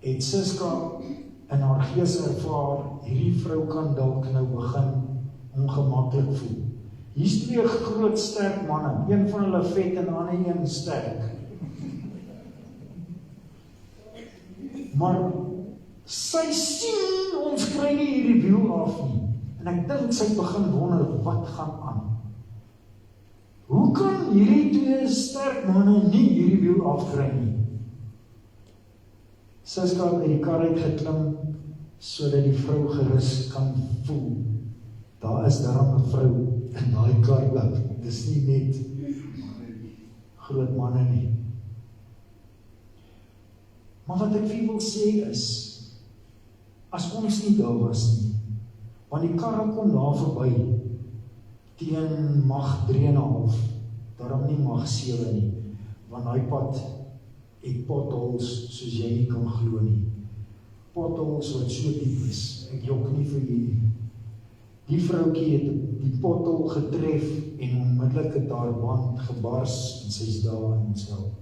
het Siska in haar gees ervaar, hierdie vrou kan dalk nou begin ongemaklik voel. Hier's 2 groot sterk manne, een van hulle vet en die ander een sterk. Maar sy sien ons kry nie hierdie wiel af nie. En ek dink sy begin wonder, wat gaan aan? Hoe kan hierdie 2 sterk manne nie hierdie die wiel afkry nie. Suska het uit die kar uitgeklim, sodat die vrou gerus kan voel. Daar is daar 'n vrou in daai kar ook. Dis nie net groot manne nie. Maar wat ek vir wil sê is, as ons nie daar was nie, want die karre kom daar verby, teen mag 3,5, daarom nie mag 7 nie, want daai pad het potholes soos jy nie kan glo nie. Potholes wat so diep is, ek jok nie vir jy nie. Die vroukie het die pothol getref en onmiddellik het haar band gebars en sy is daar in ons help.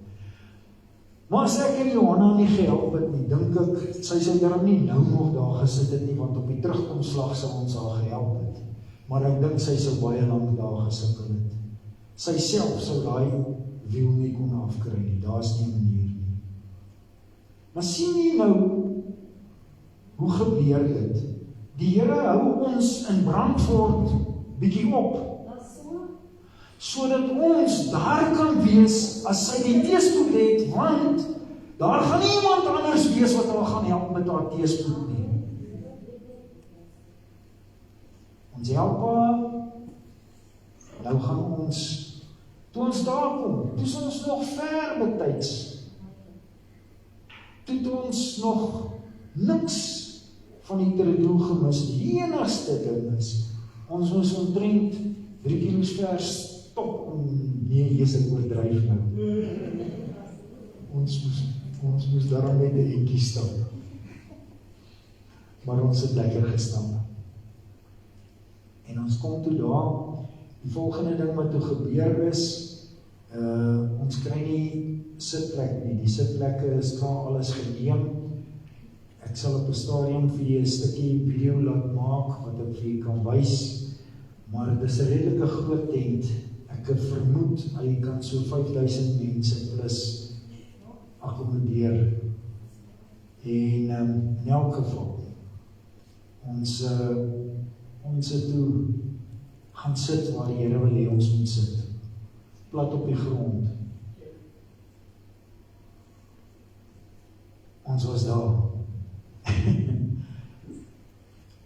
Maar as ek en Johanna nie gehelp het nie, dink ek, sy sou daarom nie nou nog daar gesit het nie, want op die terugkomslag sou ons haar gehelp het. Maar ek dink sy sou baie lank daar gesukkel het. Sy self sou daai wiel nie kon afkry nie, daar is nie 'n manier nie. Maar sien jy nou, hoe gebeur dit? Die Here hou ons in Brandfort bietjie op, sodat ons daar kan wees as sy die teëspoed het, want daar gaan nie iemand anders wees wat haar gaan help met haar teëspoed nie. Ons help haar, nou gaan ons, toe ons daar kom, toe is ons nog ver betyds, toe het ons nog niks van die terdoel gemis. Die enigste ding is, ons moes omtrent 3 kilo's ver stop, nee, hier is ek oordryf nou. Ons moes daarom net 'n entjie stap. Maar ons het lekker gestap. En ons kom toe daar, die volgende ding wat toe gebeur is, ons kry nie sitplek nie, die sitplekke is klaar alles geneem. Ek sal op 'n stadium vir julle 'n stukkie video laat maak, wat ek vir julle kan wys, maar dit is 'n redelike groot tent. Ek vermoed, hy kan so 5000 mense plus akkommodeer. En in elk geval, ons het toe gaan sit waar die Here wil hê ons moet sit. Plat op die grond. Ons was daar.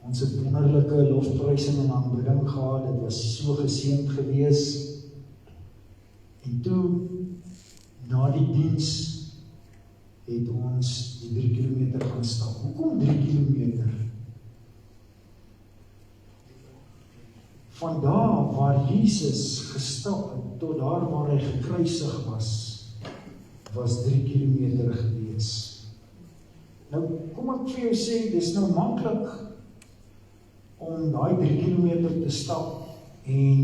Ons het wonderlike lofprysing en aanbidding gehad, dit was so geseënd gewees. En toe, na die diens, het ons die 3 kilometer gaan stap. Hoekom 3 kilometer? Van daar waar Jesus gestap het, tot daar waar hy gekruisig was 3 kilometer gewees. Nou, kom ek vir jou sê, dis nou maklik om daai 3 kilometer te stap en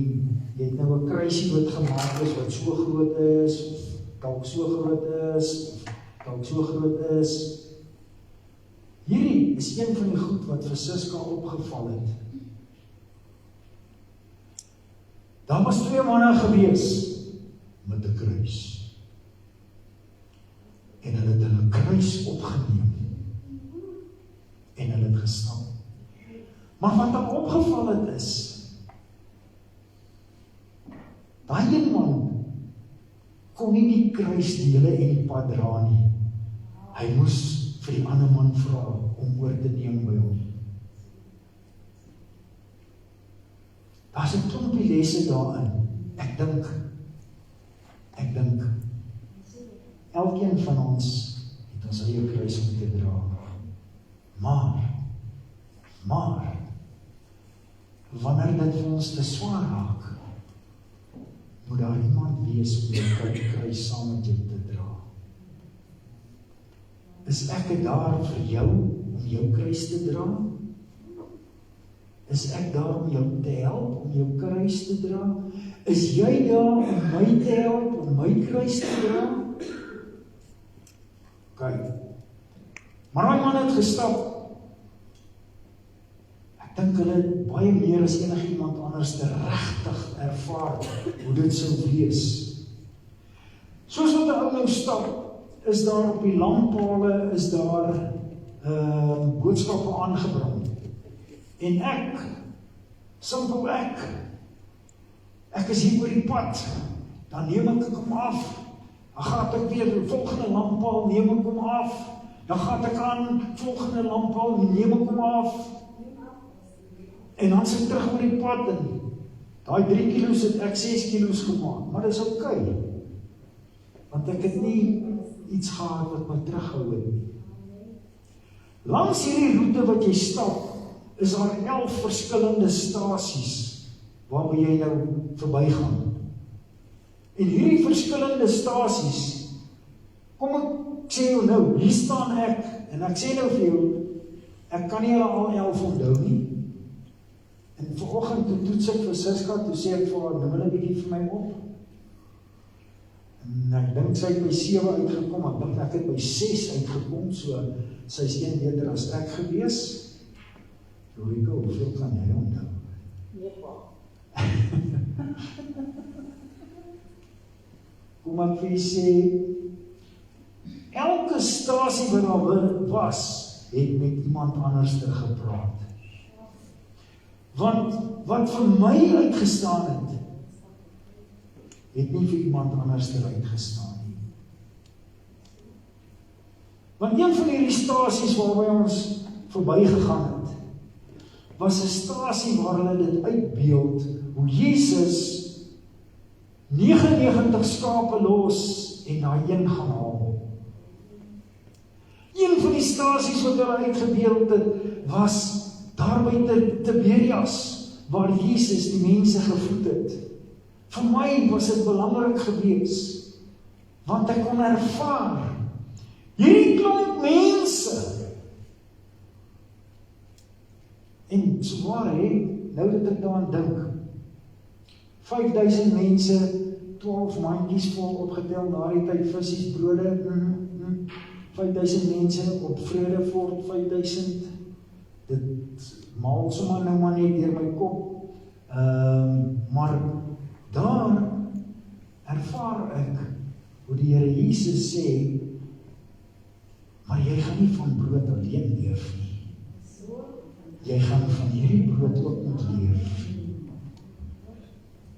jy het nou 'n kruisie wat gemaak is, wat so groot is, of dalk so groot is, of dalk so groot is. Hierdie is een van die goed wat vir Suska opgeval het. Daar was 2 manne gewees met 'n kruis. En hulle het hulle kruis opgeneem. En hulle het gestap. Maar wat dan opgeval het is, daai een man kon nie die kruisdele en die pad dra nie. Hy moes vir die ander man vra om oor te neem by hom. Daar's 'n klompie lesse daarin. Ek dink, elkeen van ons het ons eie kruis om te dra. Maar, wanneer dit vir ons te swaar raak, moet daar iemand wees om die kruis saam met jou te dra. Is ek daar vir jou, om jou kruis te dra? Is ek daar om jou te help, om jou kruis te dra? Is jy daar om my te help, om my kruis te dra? Kyk, maar die man het gestap. Ek dink hulle het baie meer as enigiemand anders te regtig ervaar hoe dit sou wees. Soos wat 'n ou nou stap, is daar op die lampale, is daar boodskappe aangebring. En ek is hier oor die pad, dan neem ek hom af. Dan gaan ek weer die volgende lamppaal, neem ek hom af. Dan gaan ek aan, volgende lamppaal, neem ek hom af. En dan sit ek terug oor die pad en daai 3 kilos het ek 6 kilos gemaak. Maar dit is oké. Want ek het nie iets gehad wat my terughou het nie. Langs hierdie roete wat jy stap, is daar 11 verskillende stasies waarby jy nou verbygaan. En hierdie verskillende stasies, kom ek sê jou nou, hier staan ek, en ek sê nou vir jou, ek kan nie hulle al 11 onthou nie. En vanoggend toe toets ek vir Siska, toe sê ek vir haar, noem hulle bietjie vir my op. En ek dink sy het by 7 uitgekom, ek dink ek het by 6 uitgekom, so sy is 1 beter as ek gewees. Lorika, hoeveel kan jy onthou? Nee, pa. Kom ek vir jy sê, elke stasie wat daar was, het met iemand anders gepraat. Want wat vir my uitgestaan het nie vir iemand anders uitgestaan nie. Want een van hierdie stasies waarby ons verbygegaan het, was 'n stasie waar hulle dit uitbeeld, hoe Jesus 99 skape los en daai een gaan haal. Een van die stasies wat hulle uitgebeeld het, was daar by Tiberias, waar Jesus die mense gevoed het. Vir my was dit belangrik gewees, want ek kon ervaar, hierdie klomp mense, en sowaar nou dat ek daaraan dink, 5000 mense, 12 mandjies vol opgetel, na die tyd visies, brode, 5000 mense op Vredefort, 5000, dit maal sommer nou maar net deur my kop, maar daar ervaar ek hoe die Here Jesus sê, maar jy gaan nie van brood alleen leef nie. Jy gaan van hierdie brood ook moet leef.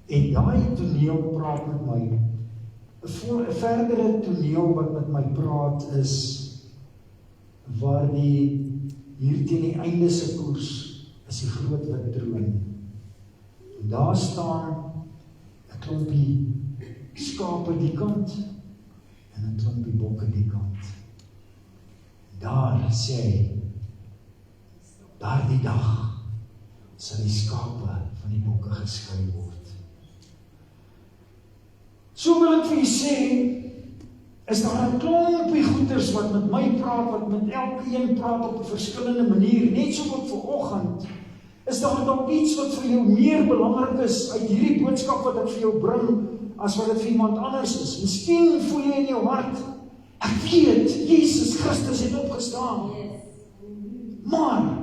En daai toneel praat met my. 'n verdere toneel wat met my praat is, waar hier teen die einde se koers, is die groot wit troon. En daar staan 'n klompie skape die kant, en 'n klompie bokke die kant. Daar sê hy, daardie dag sal die skape van die bokke geskei word. So wil ek vir jy sê, is daar 'n klompie goeters wat met my praat, wat met elke een praat op 'n verskillende manier, net so wat vanoggend, is daar dalk iets wat vir jou meer belangrik is uit hierdie boodskap wat ek vir jou bring, as wat dit vir iemand anders is. Miskien voel jy in jou hart, ek weet, Jesus Christus het opgestaan. Maar,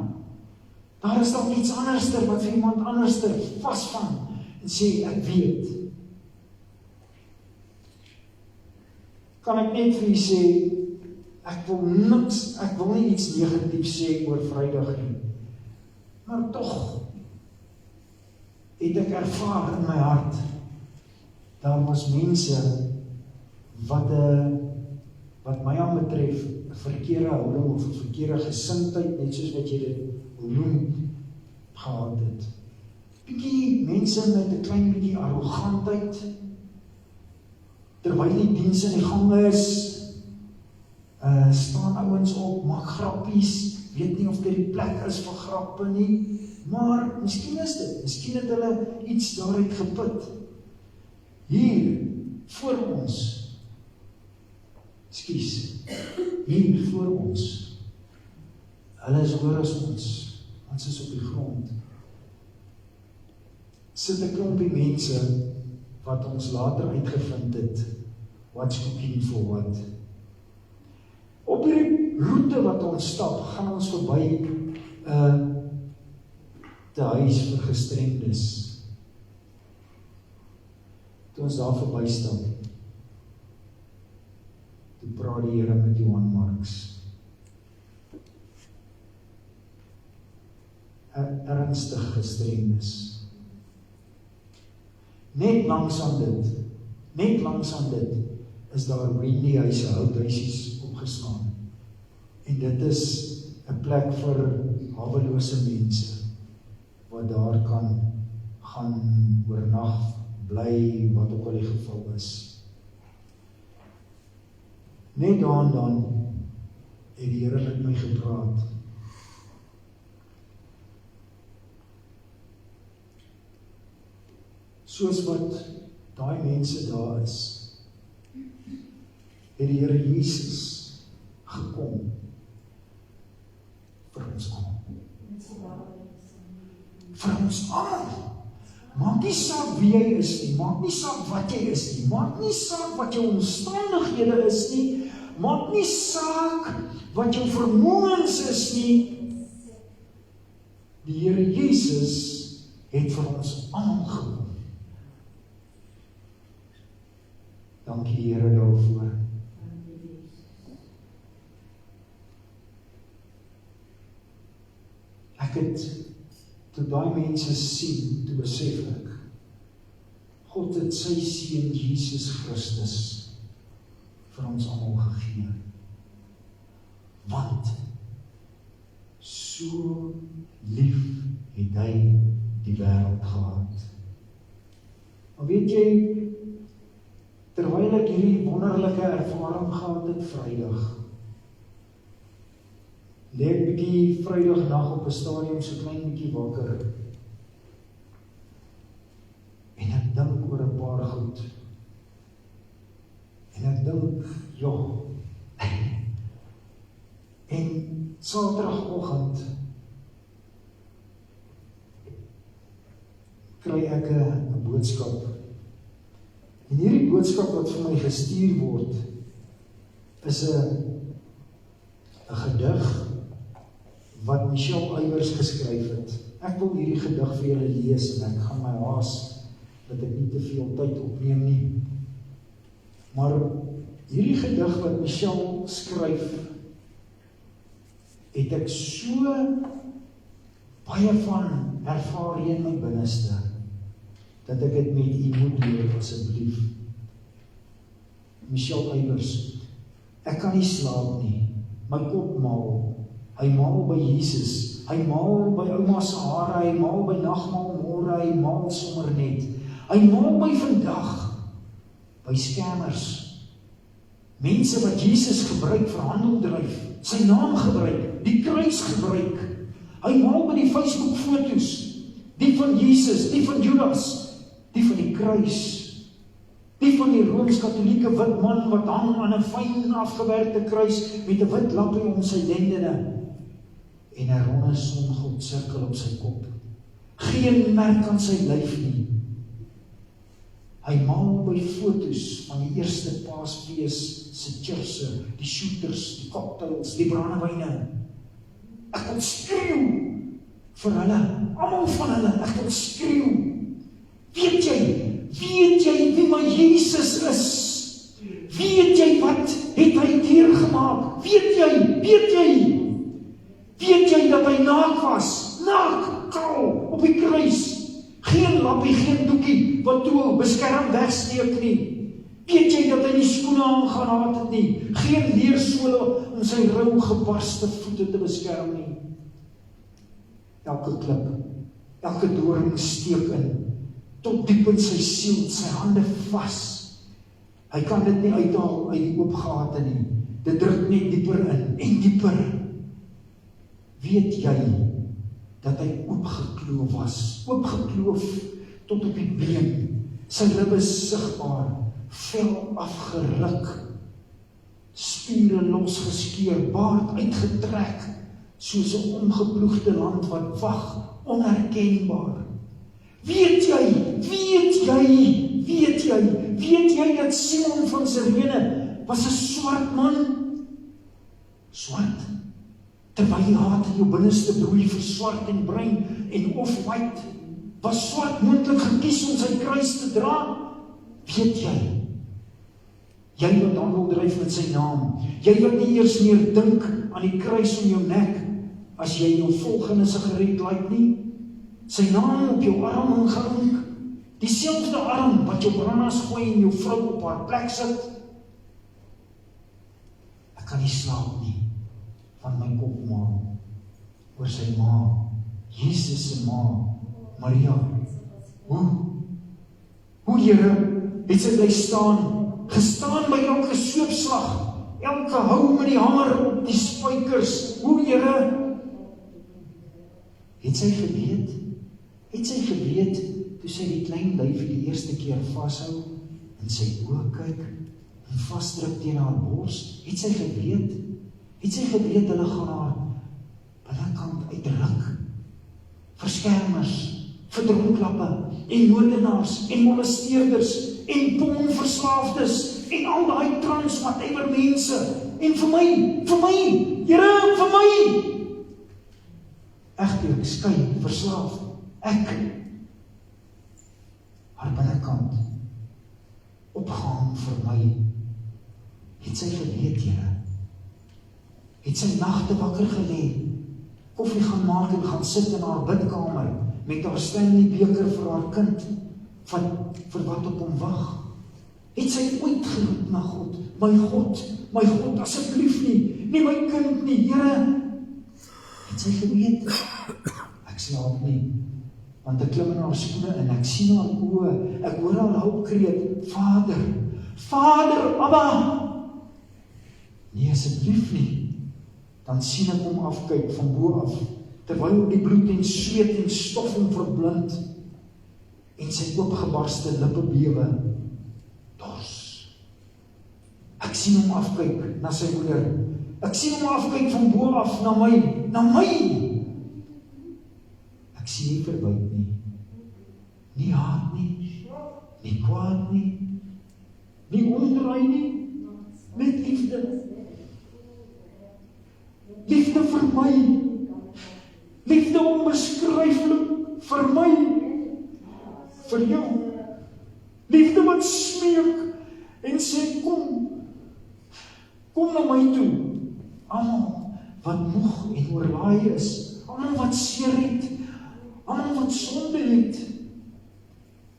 daar is dalk iets anderster wat vir iemand anderster vasvang en sê, ek weet. Kan ek net vir jy sê, ek wil nie iets negatief sê oor Vrydag nie. Maar tog het ek ervaar in my hart, daar was mense wat my aan betref, 'n verkeerde houding of 'n verkeerde gesindheid, net soos wat jy dit noem, gehad het. Bietjie mense met 'n klein bietjie arrogantheid, terwyl die diens in die gang is, staan ouens op, maak grappies, weet nie of dit die plek is vir grappe nie, maar miskien is dit, miskien het hulle iets daaruit geput. Hier, voor ons, hier voor ons, hulle is hoor as ons is op die grond, sit 'n klompie mense, wat ons later uitgevind het, what's cooking for what. Op die roete wat ons stap, gaan ons verby te huis vir gestremdes. Toe ons daar verby stap, toe praat die Here met Johan Marks. 'n ernstige gestremdes. Net langs aan dit, is daar Wendy houthuisies opgestaan. En dit is 'n plek vir hawelose mense, wat daar kan gaan oornag, bly, wat ook al die geval is. Net daar en dan het die Here met my gepraat. Soos wat daai mense daar is, het die Here Jesus gekom vir ons almal. Vir ons almal. Maak nie saak wie jy is nie, maak nie saak wat jy is nie, maak nie saak wat jou omstandighede is nie, maak nie saak wat jou vermoëns is nie. Die Here Jesus het vir ons almal gekom. Dankie Here daarvoor. Ek het, toe daai mense sien, toe besef ek, God het sy seun Jesus Christus vir ons almal gegee. Want so lief het hy die wêreld gehad. Maar weet jy, terwyl ek hierdie wonderlike ervaring gehad het Vrydag, lê ek bietjie Vrydagnag op 'n stadium so klein bietjie wakker. En ek dink oor 'n paar goed. En ek dink, ja. En Saterdagoggend kry ek 'n boodskap. En hierdie boodskap wat vir my gestuur word, is 'n gedig wat Michelle Eybers geskryf het. Ek wil hierdie gedig vir julle lees en ek gaan my haas dat ek nie te veel tyd opneem nie. Maar hierdie gedig wat Michelle skryf, het ek so baie van ervaar hier in my binneste, dat ek dit met u moet deel asseblief. Michelle Eybers, ek kan nie slaap nie, my kop maal. Hy maal by Jesus, hy maal by ouma se hare, hy maal by nagmaal môre, hy maal sommer net. Hy maal by vandag, by scammers. Mense wat Jesus gebruik vir handeldryf, sy naam gebruik, die kruis gebruik. Hy maal by die Facebook foto's, die van Jesus, die van Judas, die van die kruis, die van die Rooms-Katholieke wit man wat hang aan 'n fyn afgewerkte kruis met 'n wit lappie om sy lendene. En 'n ronde songod sirkel op sy kop. Geen merk aan sy lyf nie. Hy maal by foto's van die eerste Paasfees se churse, die shooters, die cocktails, die brandewyne. Ek wil skreeu vir hulle, almal van hulle, ek wil skreeu. Weet jy wie my Jesus is? Weet jy wat het hy deurgemaak? Weet jy? Weet jy dat hy naak was? Naak, kaal, op die kruis. Geen lappie, geen doekie, wat toe beskerm wegsteek nie. Weet jy dat hy nie skoene aangehad het nie? Geen leersole om sy rou gebarste voete te beskerm nie. Elke klip, elke doring steek in, tot diep in sy siel, sy hande vas. Hy kan dit nie uithaal uit die oop gate nie. Dit druk net dieper in en dieper. Weet jy dat hy oopgekloof was, oopgekloof tot op die been, sy ribbe sigbaar, vel afgeruk, spiere losgeskeur, baard uitgetrek, soos 'n omgeploegde land wat wag, onherkenbaar. Weet jy dat Simon van Sirene was 'n swart man? Swart, terwyl die haat in jou binneste broei vir swart en bruin en off-white, was swart moontlik gekies om sy kruis te dra? Weet jy? Jy wat handel dryf met sy naam, jy wat nie eers meer dink aan die kruis om jou nek, as jy jou volgende sigaret laat nie, sy naam op jou arm ingeink, dieselfde arm wat jou brandas gooi en jou vrou op haar plek sit, kan nie slaap nie, van my kop maal, oor sy ma, Jesus se ma, Maria. Hoe Here, het sy bly staan, gestaan by elke soopslag, elke hou met die hamer op die spykers. Hoe Here, het sy geweet, toe sy die klein lyfie die eerste keer vashou, en sy oë kyk, en vasdruk teen haar bors, het sy geweet, hulle gaan haar binnekant uitruk, verskermers, verdronklappe, en moordenaars, en molesteerders, en pornverslaafdes, en al die trans, whatever mense, en vir my, Here, vir my, egtelik, skei, verslaaf, ek, haar binnekant, opgaan vir my, het sy geweet, Here, het sy nagte wakker gelê, koffie gaan maak en gaan sit in haar bidkamer, met haar Stanley beker vir haar kind, vir wat op hom wag, het sy ooit geroep na God, my God, asseblief nie my kind nie, Here, het sy geweet, ek slaap nie, want ek klim in haar skoene en ek sien haar oë, ek hoor haar hulpkreet, Vader, Abba, nee, asseblief nie, dan sien ek hom afkyk van bo af, terwyl die bloed en sweet en stof hom verblind, en sy oopgebarste lippe bewe, dors. Ek sien hom afkyk na sy moeder, ek sien hom afkyk van bo af na my, ek sien nie verbyt nie haat nie kwaad nie omdraai nie, net liefde vir my, liefde onbeskryflik vir my, vir jou, liefde wat smeek en sê kom na my toe, almal wat moeg en oorlaai is, almal wat seer het, almal wat sonde het,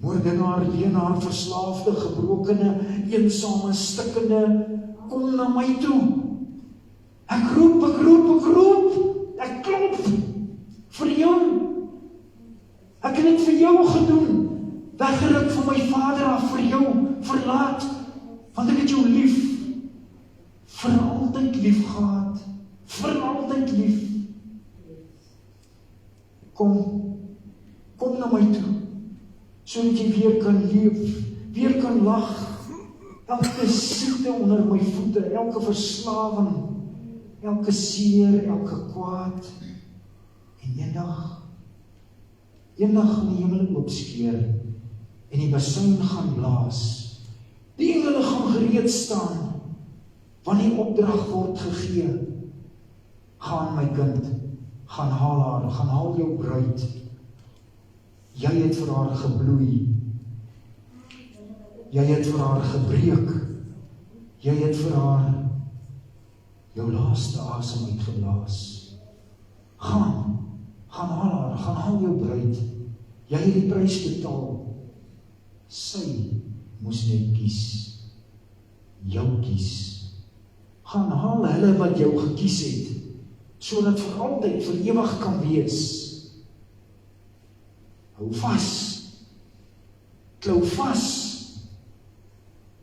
moordenaar, leenaar, verslaafde, gebrokene, eensame, stikkende, kom na my toe. Ek roep, ek klop vir jou. Ek het dit vir jou gedoen, weggeruk van my Vader af vir jou, verlaat, want ek het jou lief, vir altyd lief gehad, vir altyd lief. Kom na my toe, sodat jy weer kan leef, weer kan lag, elke siekte onder my voete, elke verslawing, elke seer, elke kwaad, en eendag gaan die hemel oopskeer, en die basuin gaan blaas, die engele gaan gereed staan, want die opdrag word gegee, gaan my kind, gaan haal haar, gaan haal jou bruid, jy het vir haar gebloei, jy het vir haar gebreek, jy het vir haar jou laaste asem uitgeblaas. Gaan haal haar, gaan haal jou bruid, jy het die prys betaal, sy moes net kies, jou kies. Gaan haal hulle wat jou gekies het, sodat vir altyd, vir ewig kan wees. Hou vas, klou vas,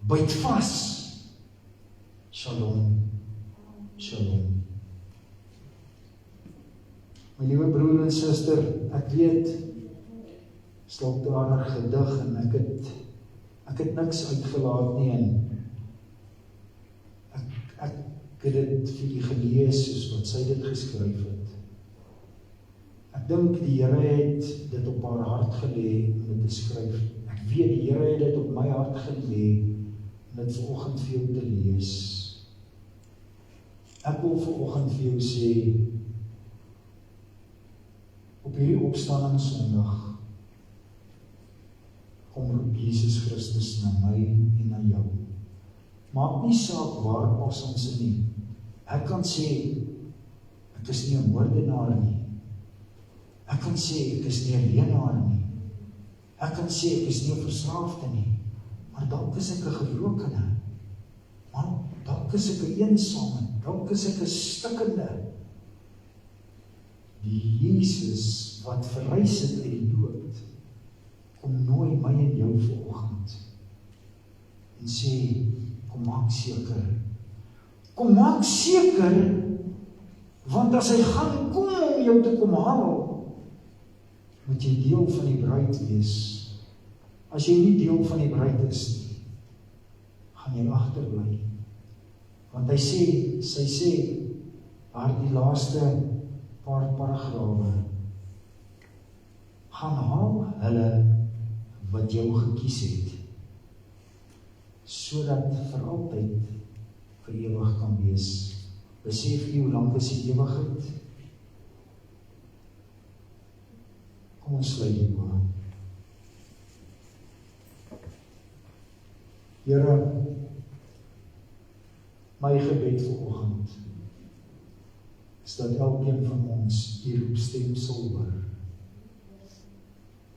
byt vas. Shalom, shalom. My liewe broer en suster, ek weet, stalk daar 'n gedig en ek het niks uitgelaat nie en ek het dit vir u gelees soos wat sy dit geskryf het. Ek dink die Here het dit op haar hart gelê om dit te skryf. Ek weet die Here het dit op my hart gelê om dit vanoggend vir jou te lees. Ek wil vanoggend vir jou sê, op hierdie opstanding Sondag, kom roep Jesus Christus na my en na jou. Maak nie saak waar pas ons in nie. Ek kan sê, ek is nie 'n moordenaar nie. Ek kan sê, ek is nie 'n leenaar nie. Ek kan sê, ek is nie 'n verslaafde nie. Maar dalk is ek 'n gebrokene. Maar dalk is ek 'n eensame. dalk is ek 'n stikkende, die Jesus wat verrys het uit die dood, kom nooi my en jou vanoggend en sê, kom maak seker, want as hy gaan kom om jou te kom haal, moet jy deel van die bruid wees. As jy nie deel van die bruid is nie, gaan jy agterbly. Want sy sê, daar die laaste paar paragrawe, gaan haal hulle wat jou gekies het, sodat vir altyd vir ewig kan wees. Besef jy hoe lank is die ewigheid? Kom ons sluit die oë. Here, my gebed vanoggend is dat elkeen van ons die roepstem sal hoor.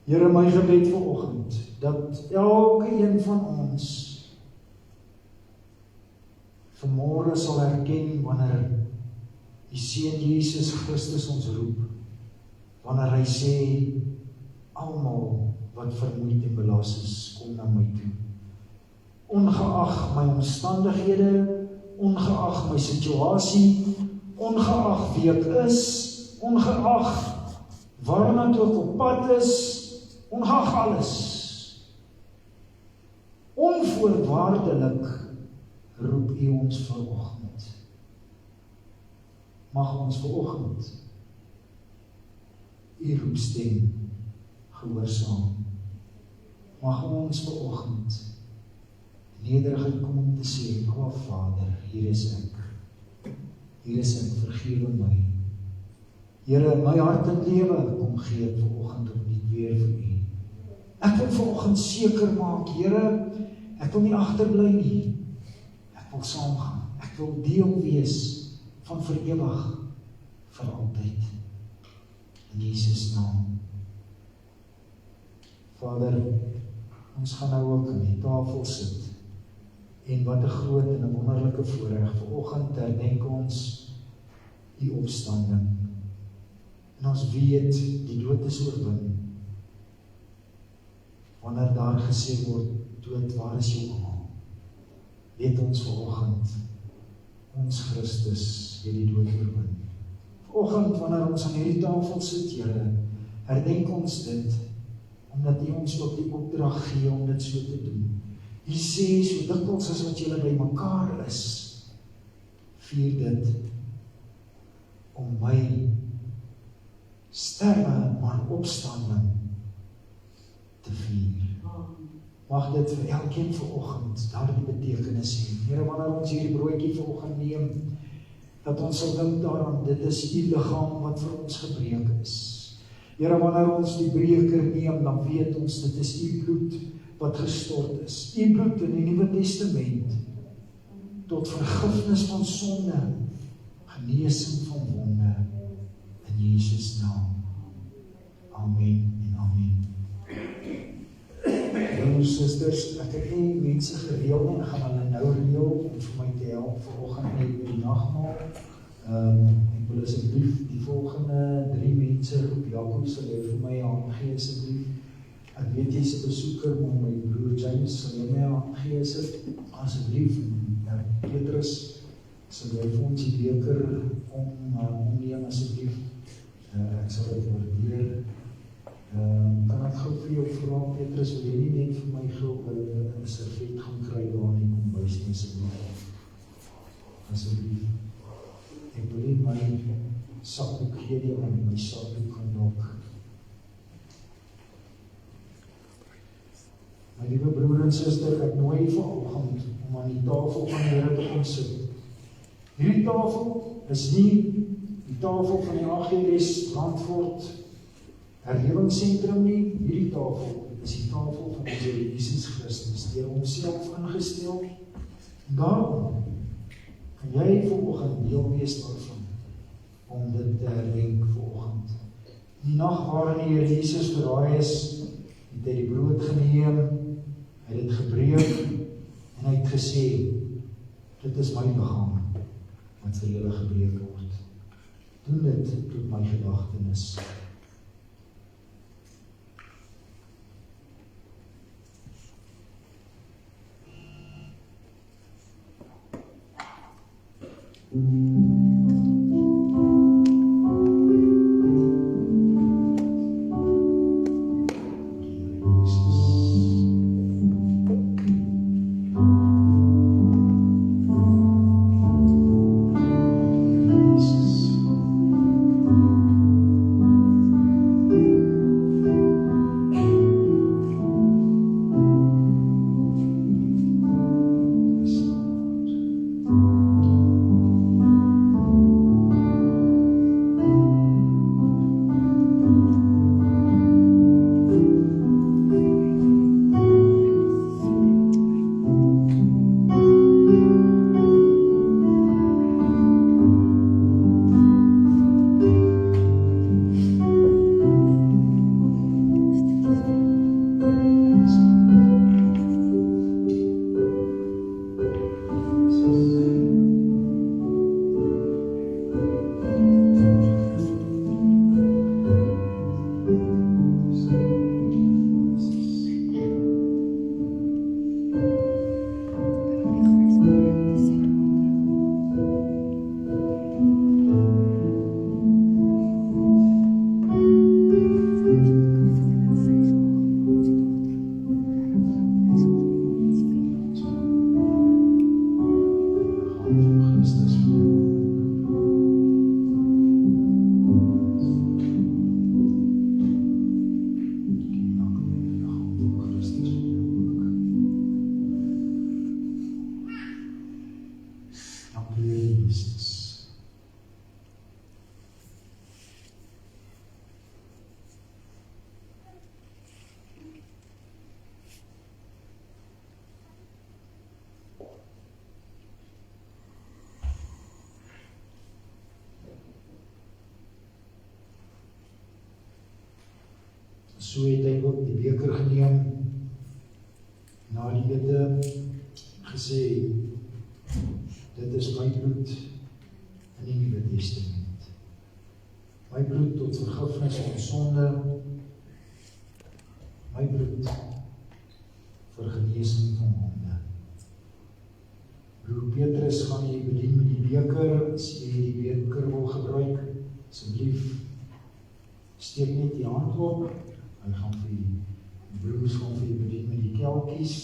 Here, my gebed vanoggend dat elkeen van ons vanmôre sal herken wanneer die Seun Jesus Christus ons roep, wanneer hy sê, almal wat vermoeid en belas is, kom na my toe. Ongeag my omstandighede, ongeag my situasie, ongeag wie ek is, ongeag waarna toe ek op pad is, ongeag alles, onvoorwaardelik roep U ons vanoggend. Mag ons vanoggend U roepstem gehoorsaam. Mag ons vanoggend nederigheid kom om te sê, o Vader, hier is ek. Hier is ek, vergewe my. Here, my hart en lewe kom gee ek vanoggend opnuut weer vir U. Ek wil vanoggend seker maak, Here, ek wil nie agterbly nie. Ek wil saamgaan. Ek wil deel wees van vir ewig, vir altyd. In Jesus naam. Vader, ons gaan nou ook aan die tafel sit. En wat 'n groot en 'n wonderlike voorreg. Vanoggend herdenk ons die opstanding. En ons weet, die dood is oorwin. Wanneer daar gesê word, dood, waar is jou almal? Weet ons vanoggend, ons Christus het die dood oorwin. Vanoggend, wanneer ons aan hierdie tafel sit, Here, herdenk ons dit, omdat U ons ook die opdrag gee om dit so te doen. U sê, so dikwels as wat julle by mekaar is, vier dit om my sterwe, maar opstanding te vier. Mag dit vir elkeen vanoggend daardie betekenis hê. Here, wanneer ons hierdie broodjie vanoggend neem, dat ons sal dink daaraan, dit is U liggaam wat vir ons gebreek is. Here, wanneer ons die beker neem, dan weet ons, dit is U bloed wat gestort is. U bloed in die Nuwe Testament, tot vergifnis van sonde, genesing van wonde, in Jesus naam. Amen en amen. Broers, susters, ek het nie mense gereël nie, ek gaan hulle nou reël om vir my te help vanoggend net met die nagmaal. Ek wil asseblief die volgende 3 mense roep. Jakob, sal jy vir my hand gee asseblief? Ek weet jy is 'n besoeker, maar my broer James sal jy my hand gee asseblief. Petrus, sal jy vir ons die beker omneem asseblief? Ek sal dit waardeer. Kan ek gou vir jou vra, Petrus, wil jy nie net vir my gou 'n servet gaan kry daar nie, kom bys nie asseblief. Ek wil nie my sakdoek gee nie, want my sakdoek gaan dalk. My liewe broer en suster, ek nooi vanoggend om aan die tafel van die Here te kom sit. Hierdie tafel is nie die tafel van die AGS Brandfort Herlewingsentrum nie. Hierdie tafel is die tafel van ons Here Jesus Christus, deur homself ingestel. Daarom kan jy vanoggend deel wees daarvan, om dit te herdenk vanoggend. Die nag waarin die Here Jesus verraai is, het hy die brood geneem, hy het dit gebreek, en hy het gesê, dit is my liggaam, wat vir julle gebreek word. Doen dit tot my gedagtenis. So het hy ook die beker geneem, na die ete gesê, dit is my bloed in die Nuwe Testament. My bloed tot vergifnis van sonde, my bloed vir genesing van wonde. Broer Petrus, gaan jy bedien met die beker, as jy die beker wil gebruik, asseblief, steek net die hand op, hy gaan vir die broers gaan vir die bedien met die kelkies.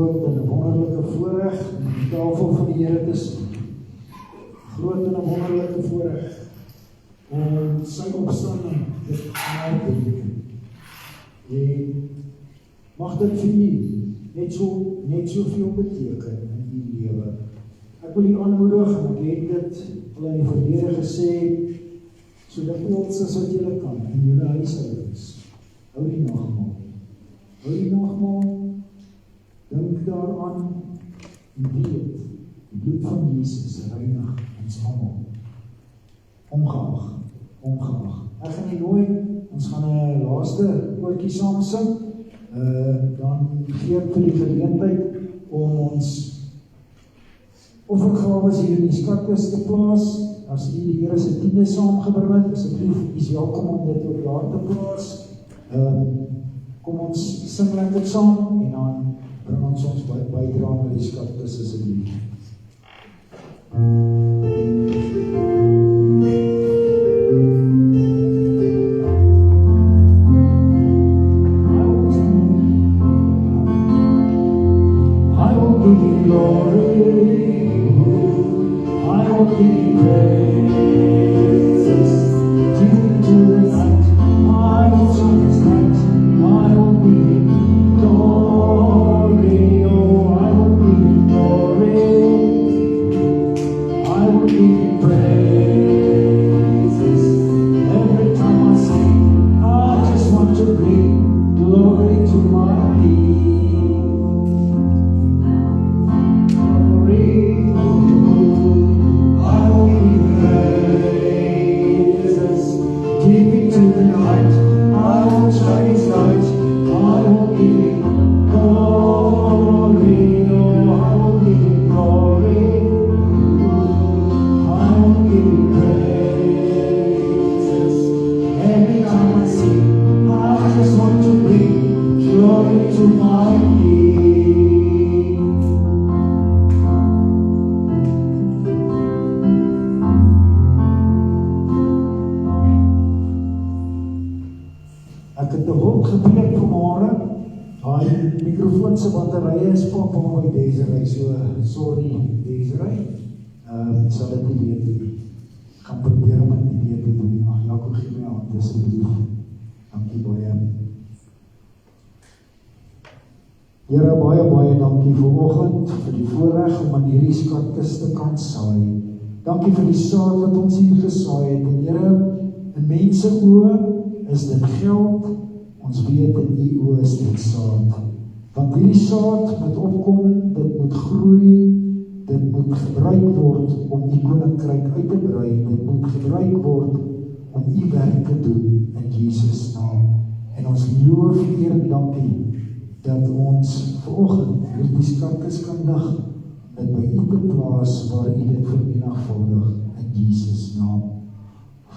groot en 'n wonderlike voorreg om die tafel van die Here te sit. Groot en 'n wonderlike voorreg om sy opstanding te herdenk. En mag dit vir u net soveel beteken in u lewe. Ek wil u aanmoedig en ek het dit al in die verlede gesê, sodat ons as wat julle kan in julle huishoudings. Hou die nagmaal. Hou die nagmaal. Dink daaraan en weet, die bloed van Jesus reinig ons almal. Ongeag. Ek gaan nie nooi, ons gaan 'n laaste koortjie saam sing. Dan gee ek vir die geleentheid om ons offergawes hier in die skatkis te plaas. As u die Here se tiende saamgebring het, asseblief, u is welkom om dit ook daar te plaas. Kom ons sing lekker saam en dan bring ons bydra na die skatkis asseblief. Sal dit nie weet nie. Gaan probeer om dit nie weet te doen. Ag, Jakob, gee my hand, asseblief. Dankie baie. Here, baie dankie vir oggend, vir die voorreg om aan hierdie skatkis te kan saai. Dankie vir die saad wat ons hier gesaai het. En Here, in mense oë is dit geld, ons weet in u oë is dit saad. Want hierdie saad moet opkom, dit moet groei, dit moet gebruik word om die koninkryk uit te brei. Dit moet gebruik word om u werk te doen in Jesus naam. En ons loof u en dankie dat ons vanoggend hierdie skatkis kan lig, dit by u te plaas waar u dit vermenigvuldig in Jesus naam.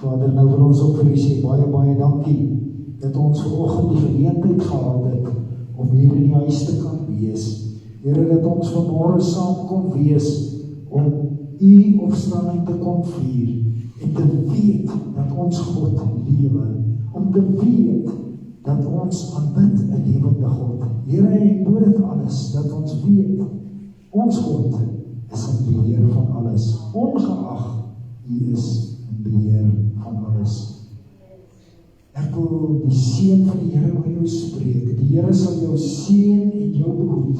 Vader, nou wil ons ook vir u sê baie dankie dat ons vanoggend die geleentheid gehad het om hier in die huis te kan wees. Here, dat ons vanmôre saam kon wees om u opstanding te kon vier en te weet dat ons God lewe, om te weet dat ons aanbid 'n lewende God. Here, en bo dit alles, dat ons weet, ons God is in beheer van alles, ongeag u is in beheer van alles. Ek wil die seën van die Here oor jou spreek. Die Here sal jou seën en jou behoed.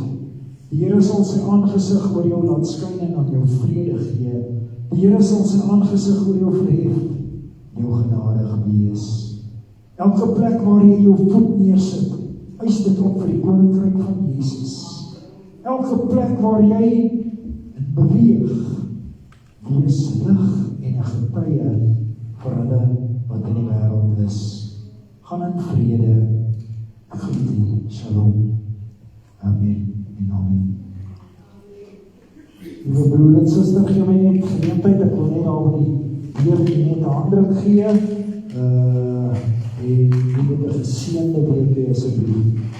Die Here sal sy aangesig oor jou laat skyn en aan jou vrede gee. Die Here sal sy aangesig oor jou verhef, jou genadig wees. Elke plek waar jy jou voet neersit, eis dit op vir die koninkryk van Jesus. Elke plek waar jy beweeg, wees lig en 'n getuie vir hulle wat in die wêreld is. Gaan in vrede. Ek groet u. Shalom. Amen. En amen. Liewe broer en suster, gee my net geleentheid, ek wil net daar by die Heer net 'n handdruk gee, en die geseënde week asseblief.